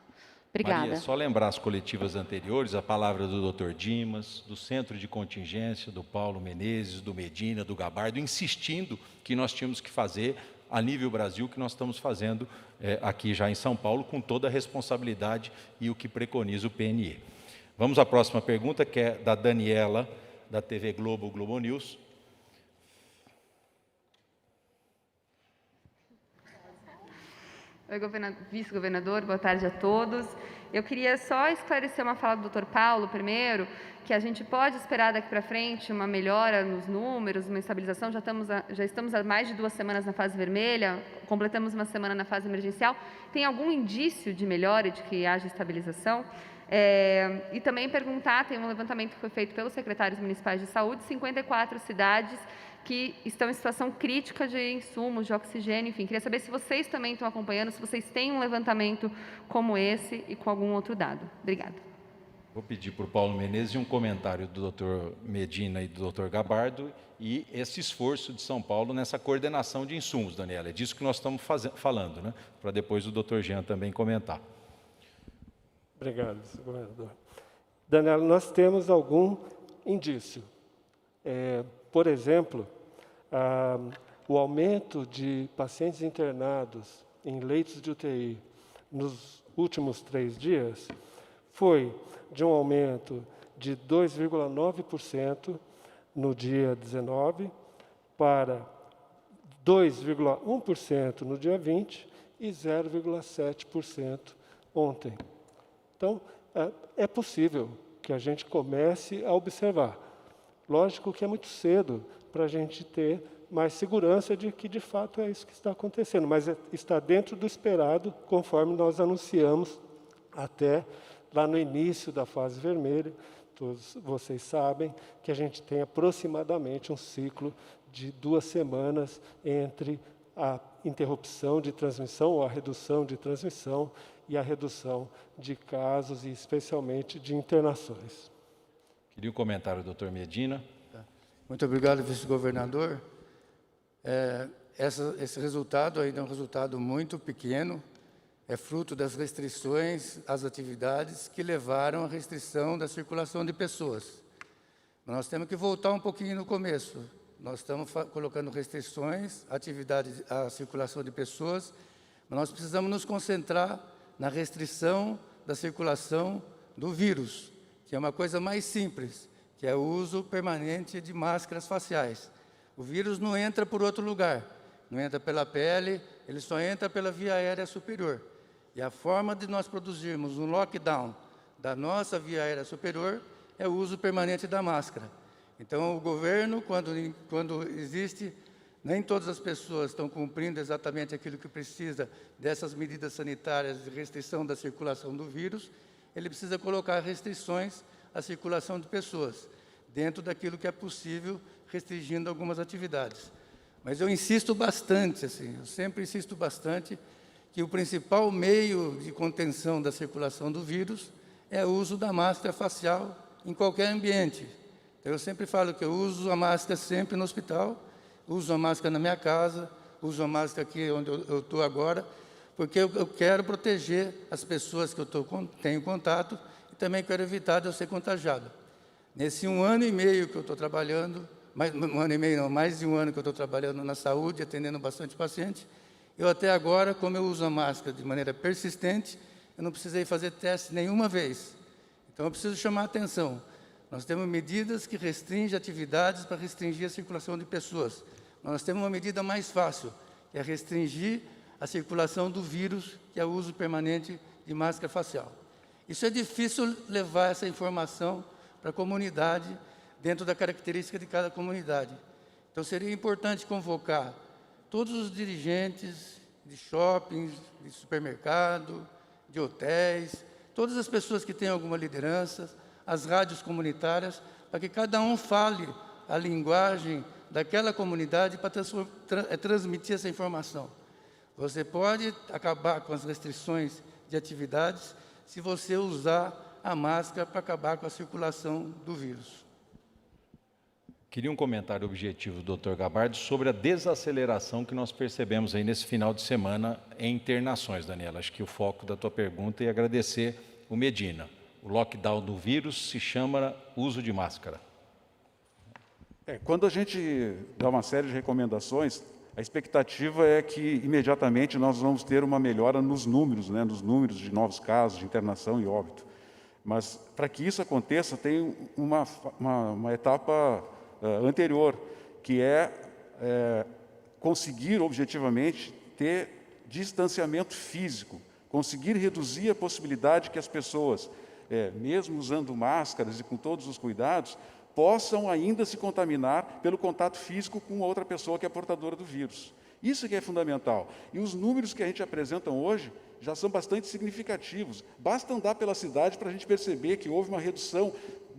Obrigada. Maria, só lembrar as coletivas anteriores, a palavra do Dr. Dimas, do Centro de Contingência, do Paulo Menezes, do Medina, do Gabardo, insistindo que nós tínhamos que fazer a nível Brasil, que nós estamos fazendo aqui já em São Paulo, com toda a responsabilidade e o que preconiza o PNE. Vamos à próxima pergunta, que é da Daniela, da TV Globo, Globo News. Oi, vice-governador, boa tarde a todos. Eu queria só esclarecer uma fala do Dr. Paulo primeiro, que a gente pode esperar daqui para frente uma melhora nos números, uma estabilização. Já estamos há mais de 2 semanas na fase vermelha, completamos uma semana na fase emergencial. Tem algum indício de melhora, de que haja estabilização? E também perguntar, tem um levantamento que foi feito pelos secretários municipais de saúde, 54 cidades que estão em situação crítica de insumos, de oxigênio, enfim. Queria saber se vocês também estão acompanhando, se vocês têm um levantamento como esse e com algum outro dado. Obrigada. Vou pedir para o Paulo Menezes um comentário do Dr. Medina e do Dr. Gabardo e esse esforço de São Paulo nessa coordenação de insumos, Daniela. É disso que nós estamos falando, né? Para depois o Dr. Jean também comentar. Obrigado, governador. Daniela, nós temos algum indício. Por exemplo, o aumento de pacientes internados em leitos de UTI nos últimos 3 dias foi de um aumento de 2,9% no dia 19 para 2,1% no dia 20 e 0,7% ontem. Então, é possível que a gente comece a observar. Lógico que é muito cedo para a gente ter mais segurança de que, de fato, é isso que está acontecendo, mas está dentro do esperado, conforme nós anunciamos até lá no início da fase vermelha. Todos vocês sabem que a gente tem aproximadamente um ciclo de 2 semanas entre a interrupção de transmissão ou a redução de transmissão e a redução de casos e, especialmente, de internações. Queria um comentário do Dr. Medina. Muito obrigado, vice-governador. Esse resultado ainda é um resultado muito pequeno, é fruto das restrições às atividades que levaram à restrição da circulação de pessoas. Nós temos que voltar um pouquinho no começo. Nós estamos colocando restrições à circulação de pessoas, mas nós precisamos nos concentrar na restrição da circulação do vírus, que é uma coisa mais simples, que é o uso permanente de máscaras faciais. O vírus não entra por outro lugar, não entra pela pele, ele só entra pela via aérea superior. E a forma de nós produzirmos um lockdown da nossa via aérea superior é o uso permanente da máscara. Então, o governo, quando existe, nem todas as pessoas estão cumprindo exatamente aquilo que precisa dessas medidas sanitárias de restrição da circulação do vírus, ele precisa colocar restrições à circulação de pessoas, dentro daquilo que é possível, restringindo algumas atividades. Mas eu insisto bastante, assim, eu sempre insisto bastante, que o principal meio de contenção da circulação do vírus é o uso da máscara facial em qualquer ambiente. Então, eu sempre falo que eu uso a máscara sempre no hospital, uso a máscara na minha casa, uso a máscara aqui onde eu estou agora, porque eu quero proteger as pessoas que eu tenho contato e também quero evitar de eu ser contagiado. Nesse 1 ano e meio que eu estou trabalhando, mais de um ano que eu estou trabalhando na saúde, atendendo bastante paciente, eu até agora, como eu uso a máscara de maneira persistente, eu não precisei fazer teste nenhuma vez. Então, eu preciso chamar a atenção. Nós temos medidas que restringem atividades para restringir a circulação de pessoas. Nós temos uma medida mais fácil, que é restringir a circulação do vírus, que é o uso permanente de máscara facial. Isso é difícil levar essa informação para a comunidade, dentro da característica de cada comunidade. Então, seria importante convocar todos os dirigentes de shoppings, de supermercado, de hotéis, todas as pessoas que têm alguma liderança, as rádios comunitárias, para que cada um fale a linguagem daquela comunidade para transmitir essa informação. Você pode acabar com as restrições de atividades se você usar a máscara para acabar com a circulação do vírus. Queria um comentário objetivo do Dr. Gabardo sobre a desaceleração que nós percebemos aí nesse final de semana em internações, Daniela. Acho que o foco da tua pergunta é agradecer o Medina. O lockdown do vírus se chama uso de máscara. Quando a gente dá uma série de recomendações, a expectativa é que imediatamente nós vamos ter uma melhora nos números, né, nos números de novos casos de internação e óbito. Mas para que isso aconteça, tem uma etapa anterior, que é conseguir objetivamente ter distanciamento físico, conseguir reduzir a possibilidade que as pessoas, mesmo usando máscaras e com todos os cuidados, possam ainda se contaminar pelo contato físico com outra pessoa que é portadora do vírus. Isso que é fundamental. E os números que a gente apresenta hoje já são bastante significativos. Basta andar pela cidade para a gente perceber que houve uma redução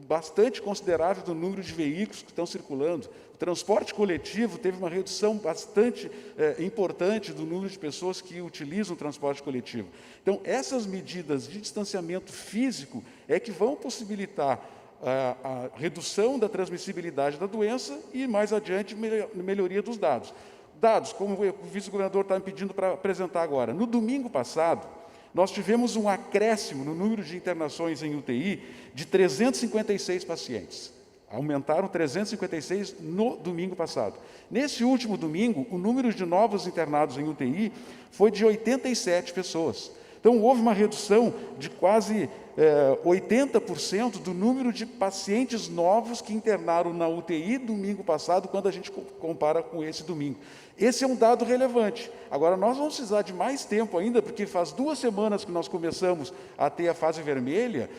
bastante considerável do número de veículos que estão circulando. O transporte coletivo teve uma redução bastante importante do número de pessoas que utilizam o transporte coletivo. Então, essas medidas de distanciamento físico é que vão possibilitar a redução da transmissibilidade da doença e, mais adiante, melhoria dos dados. Dados, como o vice-governador está me pedindo para apresentar agora. No domingo passado, nós tivemos um acréscimo no número de internações em UTI de 356 pacientes. Aumentaram 356 no domingo passado. Nesse último domingo, o número de novos internados em UTI foi de 87 pessoas. Então, houve uma redução de quase 80% do número de pacientes novos que internaram na UTI domingo passado, quando a gente compara com esse domingo. Esse é um dado relevante. Agora, nós vamos precisar de mais tempo ainda, porque faz 2 semanas que nós começamos a ter a fase vermelha,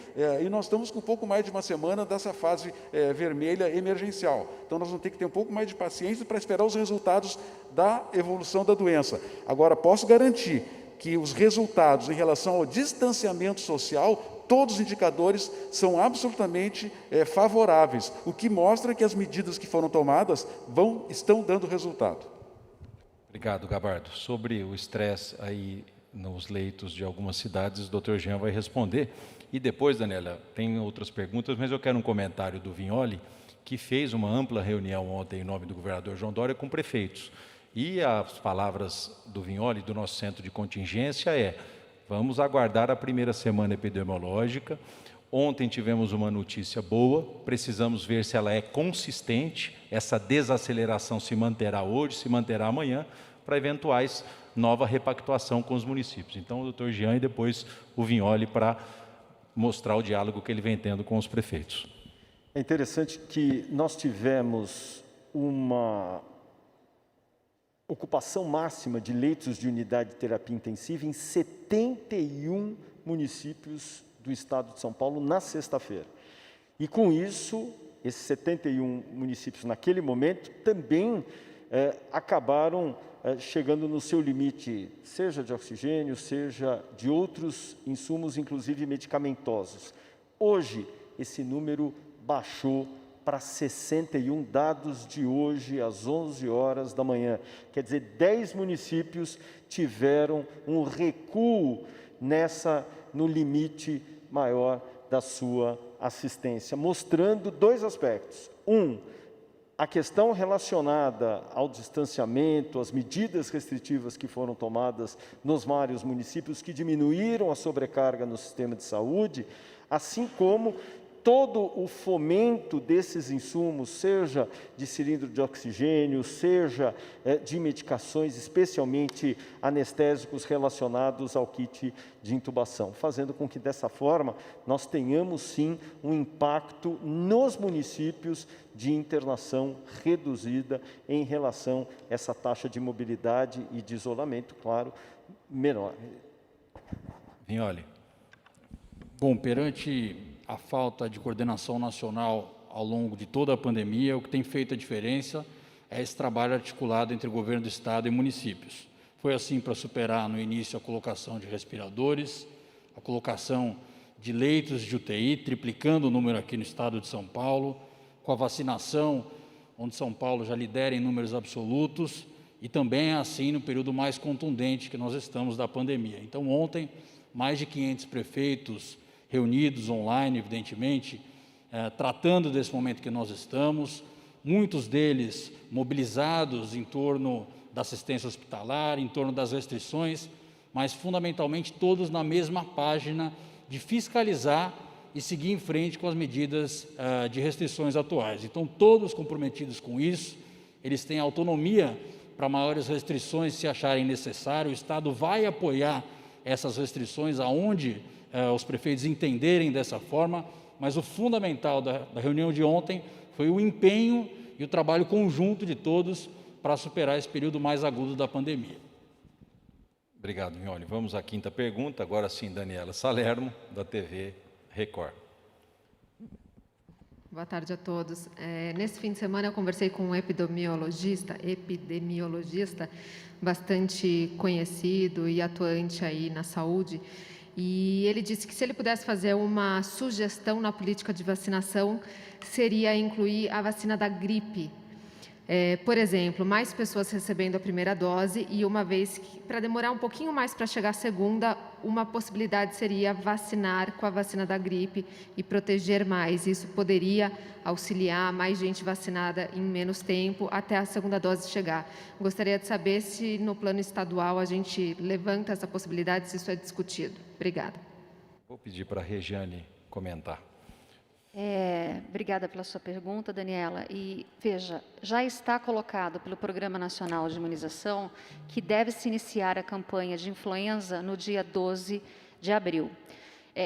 e nós estamos com um pouco mais de uma semana dessa fase vermelha emergencial. Então, nós vamos ter que ter um pouco mais de paciência para esperar os resultados da evolução da doença. Agora, posso garantir que os resultados em relação ao distanciamento social, todos os indicadores são absolutamente favoráveis, o que mostra que as medidas que foram tomadas estão dando resultado. Obrigado, Gabardo. Sobre o estresse aí nos leitos de algumas cidades, o Dr. Jean vai responder. E depois, Daniela, tem outras perguntas, mas eu quero um comentário do Vignoli, que fez uma ampla reunião ontem em nome do governador João Dória com prefeitos. E as palavras do Vignoli, do nosso centro de contingência, Vamos aguardar a primeira semana epidemiológica. Ontem tivemos uma notícia boa, precisamos ver se ela é consistente, essa desaceleração se manterá hoje, se manterá amanhã, para eventuais nova repactuação com os municípios. Então, o doutor Jean e depois o Vignoli para mostrar o diálogo que ele vem tendo com os prefeitos. É interessante que nós tivemos uma ocupação máxima de leitos de unidade de terapia intensiva em 71 municípios do estado de São Paulo na sexta-feira. E com isso, esses 71 municípios naquele momento também acabaram chegando no seu limite, seja de oxigênio, seja de outros insumos, inclusive medicamentosos. Hoje, esse número baixou para 61, dados de hoje, às 11 horas da manhã. Quer dizer, 10 municípios tiveram um recuo no limite maior da sua assistência, mostrando dois aspectos. A questão relacionada ao distanciamento, às medidas restritivas que foram tomadas nos vários municípios, que diminuíram a sobrecarga no sistema de saúde, assim como todo o fomento desses insumos, seja de cilindro de oxigênio, seja de medicações, especialmente anestésicos relacionados ao kit de intubação, fazendo com que, dessa forma, nós tenhamos, sim, um impacto nos municípios de internação reduzida em relação a essa taxa de mobilidade e de isolamento, claro, menor. Vignoli. Bom, perante a falta de coordenação nacional ao longo de toda a pandemia, o que tem feito a diferença é esse trabalho articulado entre o governo do estado e municípios. Foi assim para superar no início a colocação de respiradores, a colocação de leitos de UTI, triplicando o número aqui no estado de São Paulo, com a vacinação, onde São Paulo já lidera em números absolutos, e também assim no período mais contundente que nós estamos da pandemia. Então, ontem, mais de 500 prefeitos reunidos online, evidentemente, tratando desse momento que nós estamos, muitos deles mobilizados em torno da assistência hospitalar, em torno das restrições, mas fundamentalmente todos na mesma página de fiscalizar e seguir em frente com as medidas de restrições atuais. Então, todos comprometidos com isso, eles têm autonomia para maiores restrições se acharem necessário, o Estado vai apoiar essas restrições aonde os prefeitos entenderem dessa forma, mas o fundamental da reunião de ontem foi o empenho e o trabalho conjunto de todos para superar esse período mais agudo da pandemia. Obrigado, Vignoli. Vamos à quinta pergunta, agora sim, Daniela Salerno, da TV Record. Boa tarde a todos. Nesse fim de semana eu conversei com um epidemiologista bastante conhecido e atuante aí na saúde, e ele disse que se ele pudesse fazer uma sugestão na política de vacinação, seria incluir a vacina da gripe. Por exemplo, mais pessoas recebendo a primeira dose e uma vez que, para demorar um pouquinho mais para chegar a segunda, uma possibilidade seria vacinar com a vacina da gripe e proteger mais. Isso poderia auxiliar mais gente vacinada em menos tempo até a segunda dose chegar. Gostaria de saber se no plano estadual a gente levanta essa possibilidade, se isso é discutido. Obrigada. Vou pedir para a Regiane comentar. Obrigada pela sua pergunta, Daniela. E veja, já está colocado pelo Programa Nacional de Imunização que deve se iniciar a campanha de influenza no dia 12 de abril.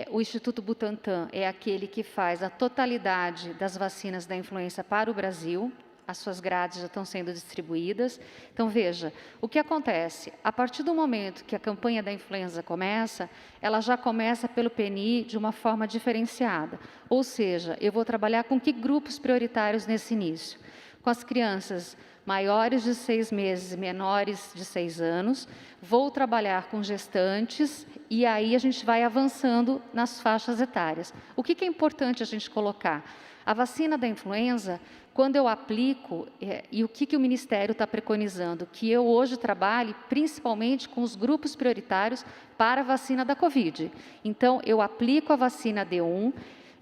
O Instituto Butantan é aquele que faz a totalidade das vacinas da influenza para o Brasil. As suas grades já estão sendo distribuídas. Então, veja, o que acontece? A partir do momento que a campanha da influenza começa, ela já começa pelo PNI de uma forma diferenciada. Ou seja, eu vou trabalhar com que grupos prioritários nesse início? Com as crianças maiores de 6 meses e menores de 6 anos, vou trabalhar com gestantes e aí a gente vai avançando nas faixas etárias. O que é importante a gente colocar? A vacina da influenza, quando eu aplico, e o que o Ministério está preconizando? Que eu hoje trabalhe principalmente com os grupos prioritários para a vacina da Covid. Então, eu aplico a vacina D1,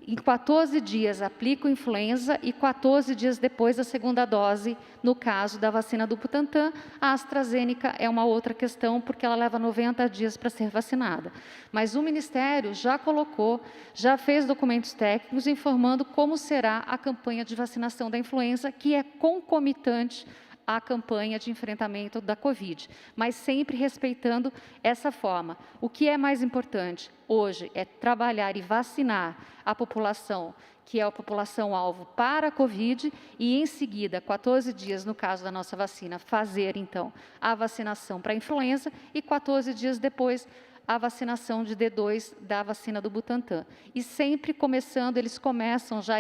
em 14 dias aplica o influenza e 14 dias depois da segunda dose, no caso da vacina do Butantan. A AstraZeneca é uma outra questão, porque ela leva 90 dias para ser vacinada. Mas o Ministério já colocou, já fez documentos técnicos informando como será a campanha de vacinação da influenza, que é concomitante à campanha de enfrentamento da Covid, mas sempre respeitando essa forma. O que é mais importante hoje é trabalhar e vacinar a população, que é a população-alvo para a Covid, e em seguida, 14 dias, no caso da nossa vacina, fazer, então, a vacinação para a influenza e 14 dias depois, a vacinação de D2 da vacina do Butantan. E sempre começando, eles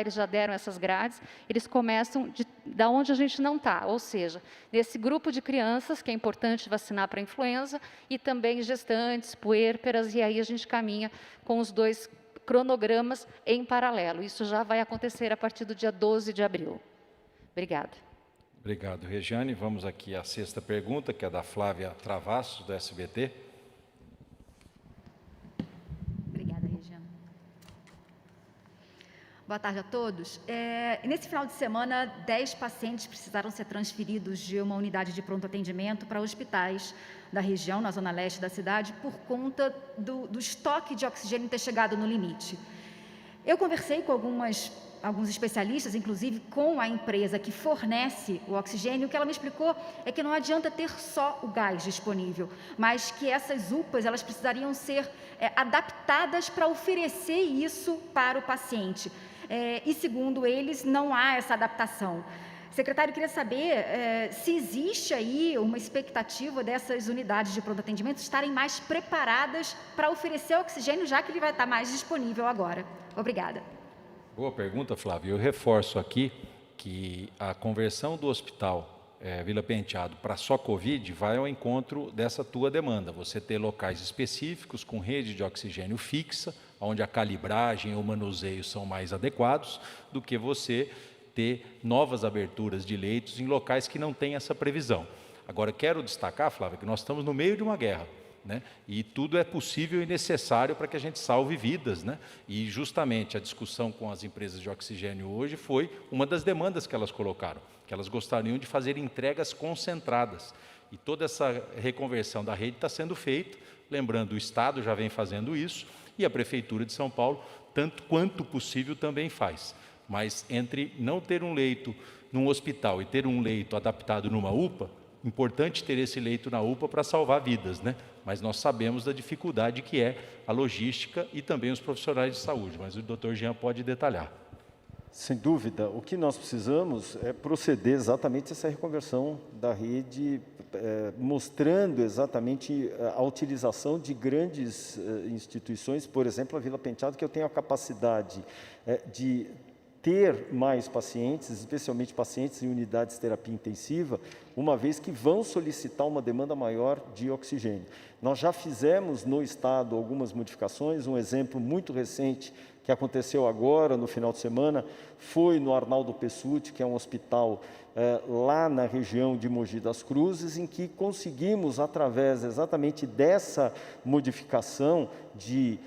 já deram essas grades, eles começam da onde a gente não está, ou seja, nesse grupo de crianças, que é importante vacinar para a influenza, e também gestantes, puérperas, e aí a gente caminha com os dois cronogramas em paralelo. Isso já vai acontecer a partir do dia 12 de abril. Obrigada. Obrigado, Regiane. Vamos aqui à sexta pergunta, que é da Flávia Travassos, do SBT. Boa tarde a todos. Nesse final de semana, 10 pacientes precisaram ser transferidos de uma unidade de pronto atendimento para hospitais da região, na zona leste da cidade, por conta do estoque de oxigênio ter chegado no limite. Eu conversei com alguns especialistas, inclusive com a empresa que fornece o oxigênio. O que ela me explicou é que não adianta ter só o gás disponível, mas que essas UPAs elas precisariam ser adaptadas para oferecer isso para o paciente. E, segundo eles, não há essa adaptação. Secretário, eu queria saber se existe aí uma expectativa dessas unidades de pronto atendimento estarem mais preparadas para oferecer oxigênio, já que ele vai estar mais disponível agora. Obrigada. Boa pergunta, Flávio. Eu reforço aqui que a conversão do hospital Vila Penteado para só Covid vai ao encontro dessa tua demanda. Você ter locais específicos com rede de oxigênio fixa, onde a calibragem e o manuseio são mais adequados, do que você ter novas aberturas de leitos em locais que não têm essa previsão. Agora, quero destacar, Flávia, que nós estamos no meio de uma guerra, né? E tudo é possível e necessário para que a gente salve vidas, né? E justamente a discussão com as empresas de oxigênio hoje foi uma das demandas que elas colocaram, que elas gostariam de fazer entregas concentradas. E toda essa reconversão da rede está sendo feita, lembrando, o Estado já vem fazendo isso, e a Prefeitura de São Paulo, tanto quanto possível, também faz. Mas entre não ter um leito num hospital e ter um leito adaptado numa UPA, importante ter esse leito na UPA para salvar vidas, né? Mas nós sabemos da dificuldade que é a logística e também os profissionais de saúde, mas o Dr. Jean pode detalhar. Sem dúvida, o que nós precisamos é proceder exatamente essa reconversão da rede, mostrando exatamente a utilização de grandes instituições, por exemplo, a Vila Penteado, que eu tenho a capacidade de ter mais pacientes, especialmente pacientes em unidades de terapia intensiva, uma vez que vão solicitar uma demanda maior de oxigênio. Nós já fizemos no Estado algumas modificações, um exemplo muito recente que aconteceu agora, no final de semana, foi no Arnaldo Pessutti, que é um hospital lá na região de Mogi das Cruzes, em que conseguimos, através exatamente dessa modificação de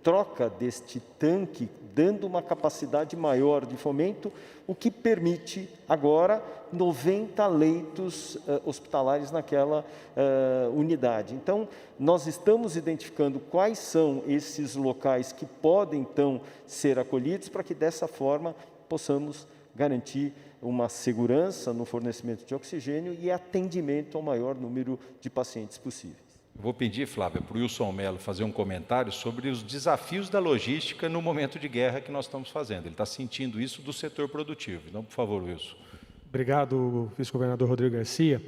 troca deste tanque, dando uma capacidade maior de fomento, o que permite agora 90 leitos hospitalares naquela unidade. Então, nós estamos identificando quais são esses locais que podem, então, ser acolhidos, para que dessa forma possamos garantir uma segurança no fornecimento de oxigênio e atendimento ao maior número de pacientes possíveis. Vou pedir, Flávia, para o Wilson Mello fazer um comentário sobre os desafios da logística no momento de guerra que nós estamos fazendo. Ele está sentindo isso do setor produtivo. Então, por favor, Wilson. Obrigado, vice-governador Rodrigo Garcia.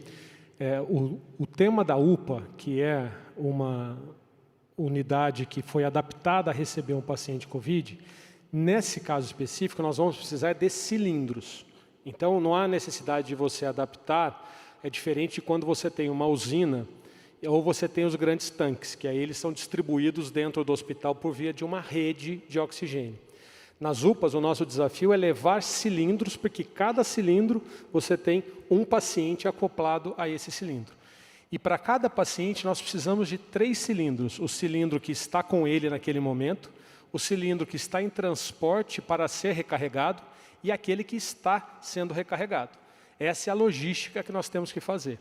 O tema da UPA, que é uma unidade que foi adaptada a receber um paciente COVID, nesse caso específico, nós vamos precisar de cilindros. Então, não há necessidade de você adaptar, é diferente de quando você tem uma usina, ou você tem os grandes tanques, que aí eles são distribuídos dentro do hospital por via de uma rede de oxigênio. Nas UPAs, o nosso desafio é levar cilindros, porque cada cilindro você tem um paciente acoplado a esse cilindro. E para cada paciente nós precisamos de 3 cilindros. O cilindro que está com ele naquele momento, o cilindro que está em transporte para ser recarregado e aquele que está sendo recarregado. Essa é a logística que nós temos que fazer.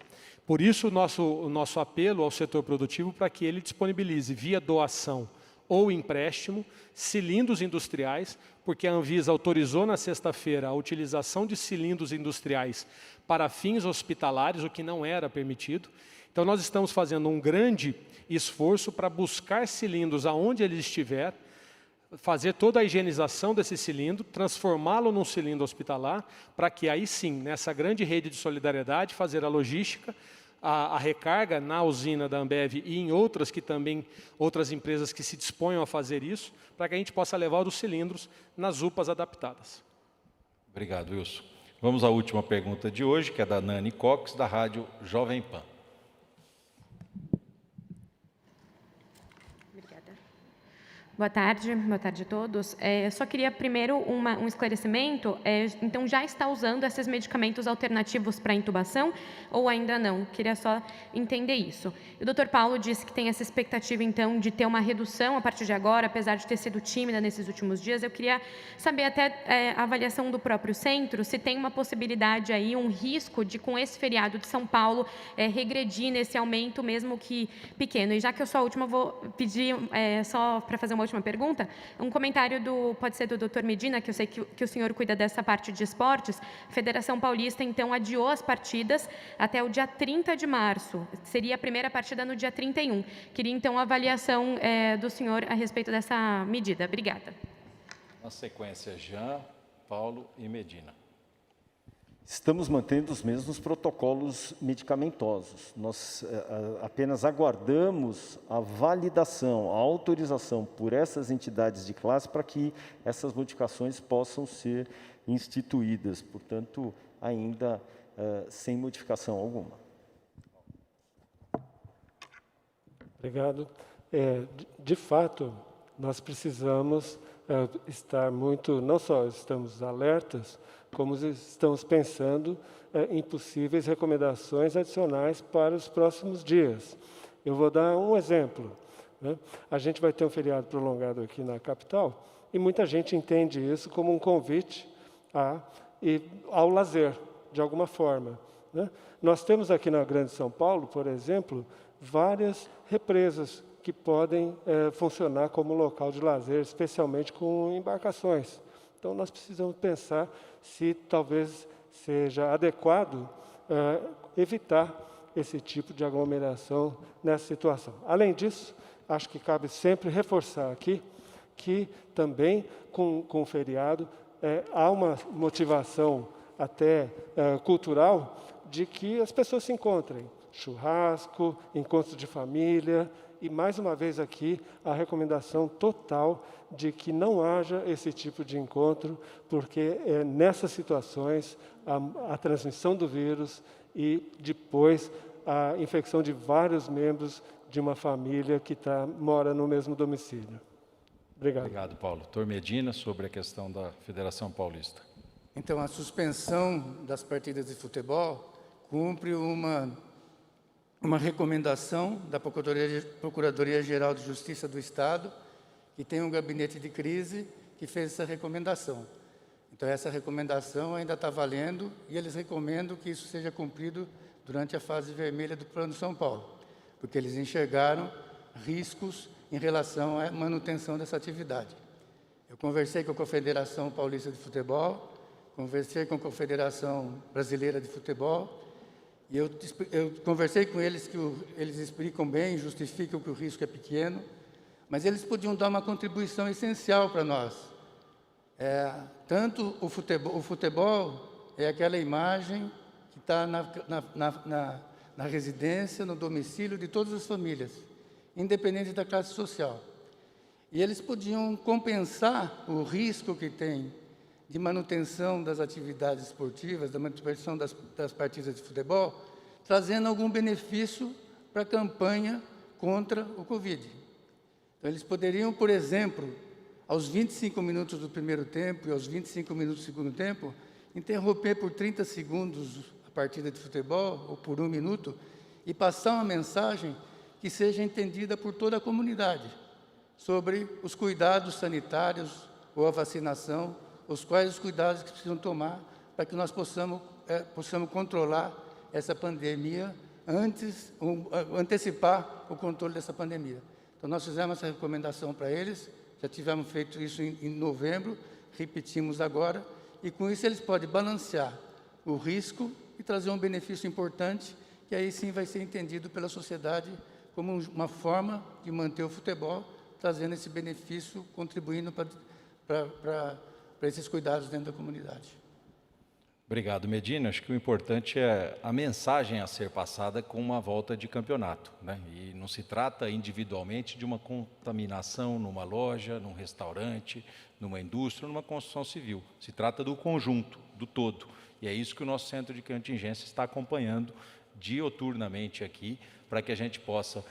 Por isso, o nosso apelo ao setor produtivo para que ele disponibilize via doação ou empréstimo cilindros industriais, porque a Anvisa autorizou na sexta-feira a utilização de cilindros industriais para fins hospitalares, o que não era permitido. Então, nós estamos fazendo um grande esforço para buscar cilindros aonde ele estiver, fazer toda a higienização desse cilindro, transformá-lo num cilindro hospitalar, para que aí sim, nessa grande rede de solidariedade, fazer a logística, a recarga na usina da Ambev e em outras que também, outras empresas que se disponham a fazer isso, para que a gente possa levar os cilindros nas UPAs adaptadas. Obrigado, Wilson. Vamos à última pergunta de hoje, que é da Nani Cox, da Rádio Jovem Pan. Boa tarde a todos. Eu só queria primeiro um esclarecimento. Então, já está usando esses medicamentos alternativos para intubação ou ainda não? Queria só entender isso. E o Dr. Paulo disse que tem essa expectativa, então, de ter uma redução a partir de agora, apesar de ter sido tímida nesses últimos dias. Eu queria saber até a avaliação do próprio centro, se tem uma possibilidade aí, um risco de, com esse feriado de São Paulo, regredir nesse aumento, mesmo que pequeno. E já que eu sou a última, vou pedir só para fazer uma última pergunta, um comentário pode ser do Dr. Medina, que eu sei que o senhor cuida dessa parte de esportes. A Federação Paulista, então, adiou as partidas até o dia 30 de março. Seria a primeira partida no dia 31. Queria, então, a avaliação do senhor a respeito dessa medida. Obrigada. Na sequência, Jean, Paulo e Medina. Estamos mantendo os mesmos protocolos medicamentosos. Nós apenas aguardamos a validação, a autorização por essas entidades de classe para que essas modificações possam ser instituídas. Portanto, ainda sem modificação alguma. Obrigado. De fato, nós precisamos estar muito, não só estamos alertas, como estamos pensando em possíveis recomendações adicionais para os próximos dias. Eu vou dar um exemplo. A gente vai ter um feriado prolongado aqui na capital e muita gente entende isso como um convite ao lazer, de alguma forma. Nós temos aqui na Grande São Paulo, por exemplo, várias represas que podem funcionar como local de lazer, especialmente com embarcações. Então, nós precisamos pensar se talvez seja adequado evitar esse tipo de aglomeração nessa situação. Além disso, acho que cabe sempre reforçar aqui que também com o feriado há uma motivação até cultural de que as pessoas se encontrem. Churrasco, encontros de família. E, mais uma vez aqui, a recomendação total de que não haja esse tipo de encontro, porque nessas situações a transmissão do vírus e depois a infecção de vários membros de uma família que mora no mesmo domicílio. Obrigado. Obrigado, Paulo. Dr. Medina, sobre a questão da Federação Paulista. Então, a suspensão das partidas de futebol cumpre uma recomendação da Procuradoria-Geral de Justiça do Estado, que tem um gabinete de crise que fez essa recomendação. Então, essa recomendação ainda está valendo e eles recomendam que isso seja cumprido durante a fase vermelha do Plano São Paulo, porque eles enxergaram riscos em relação à manutenção dessa atividade. Eu conversei com a Confederação Paulista de Futebol, conversei com a Confederação Brasileira de Futebol, e eu conversei com eles que eles explicam bem, justificam que o risco é pequeno, mas eles podiam dar uma contribuição essencial para nós. Tanto o futebol é aquela imagem que está na residência, no domicílio de todas as famílias, independente da classe social. E eles podiam compensar o risco que tem de manutenção das atividades esportivas, da manutenção das partidas de futebol, trazendo algum benefício para a campanha contra o Covid. Então, eles poderiam, por exemplo, aos 25 minutos do primeiro tempo e aos 25 minutos do segundo tempo, interromper por 30 segundos a partida de futebol, ou por 1 minuto, e passar uma mensagem que seja entendida por toda a comunidade, sobre os cuidados sanitários ou a vacinação, os cuidados que precisam tomar para que nós possamos controlar essa pandemia antecipar o controle dessa pandemia. Então, nós fizemos essa recomendação para eles, já tivemos feito isso em novembro, repetimos agora, e com isso eles podem balancear o risco e trazer um benefício importante, que aí sim vai ser entendido pela sociedade como uma forma de manter o futebol, trazendo esse benefício, contribuindo para esses cuidados dentro da comunidade. Obrigado, Medina. Acho que o importante é a mensagem a ser passada com uma volta de campeonato, né? E não se trata individualmente de uma contaminação numa loja, num restaurante, numa indústria, numa construção civil. Se trata do conjunto, do todo. E é isso que o nosso centro de contingência está acompanhando dioturnamente aqui, para que a gente possa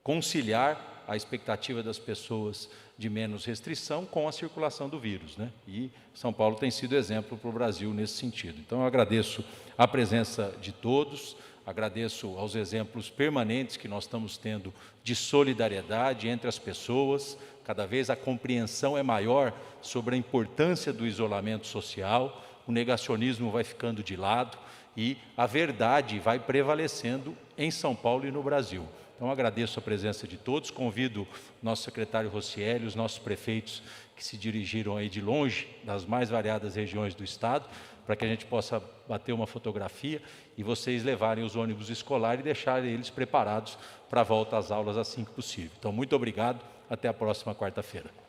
conciliar a expectativa das pessoas de menos restrição com a circulação do vírus, né? E São Paulo tem sido exemplo para o Brasil nesse sentido. Então, eu agradeço a presença de todos, agradeço aos exemplos permanentes que nós estamos tendo de solidariedade entre as pessoas. Cada vez a compreensão é maior sobre a importância do isolamento social, o negacionismo vai ficando de lado e a verdade vai prevalecendo em São Paulo e no Brasil. Então, agradeço a presença de todos, convido o nosso secretário Rocieli, os nossos prefeitos que se dirigiram aí de longe, das mais variadas regiões do estado, para que a gente possa bater uma fotografia e vocês levarem os ônibus escolares e deixarem eles preparados para a volta às aulas assim que possível. Então, muito obrigado, até a próxima quarta-feira.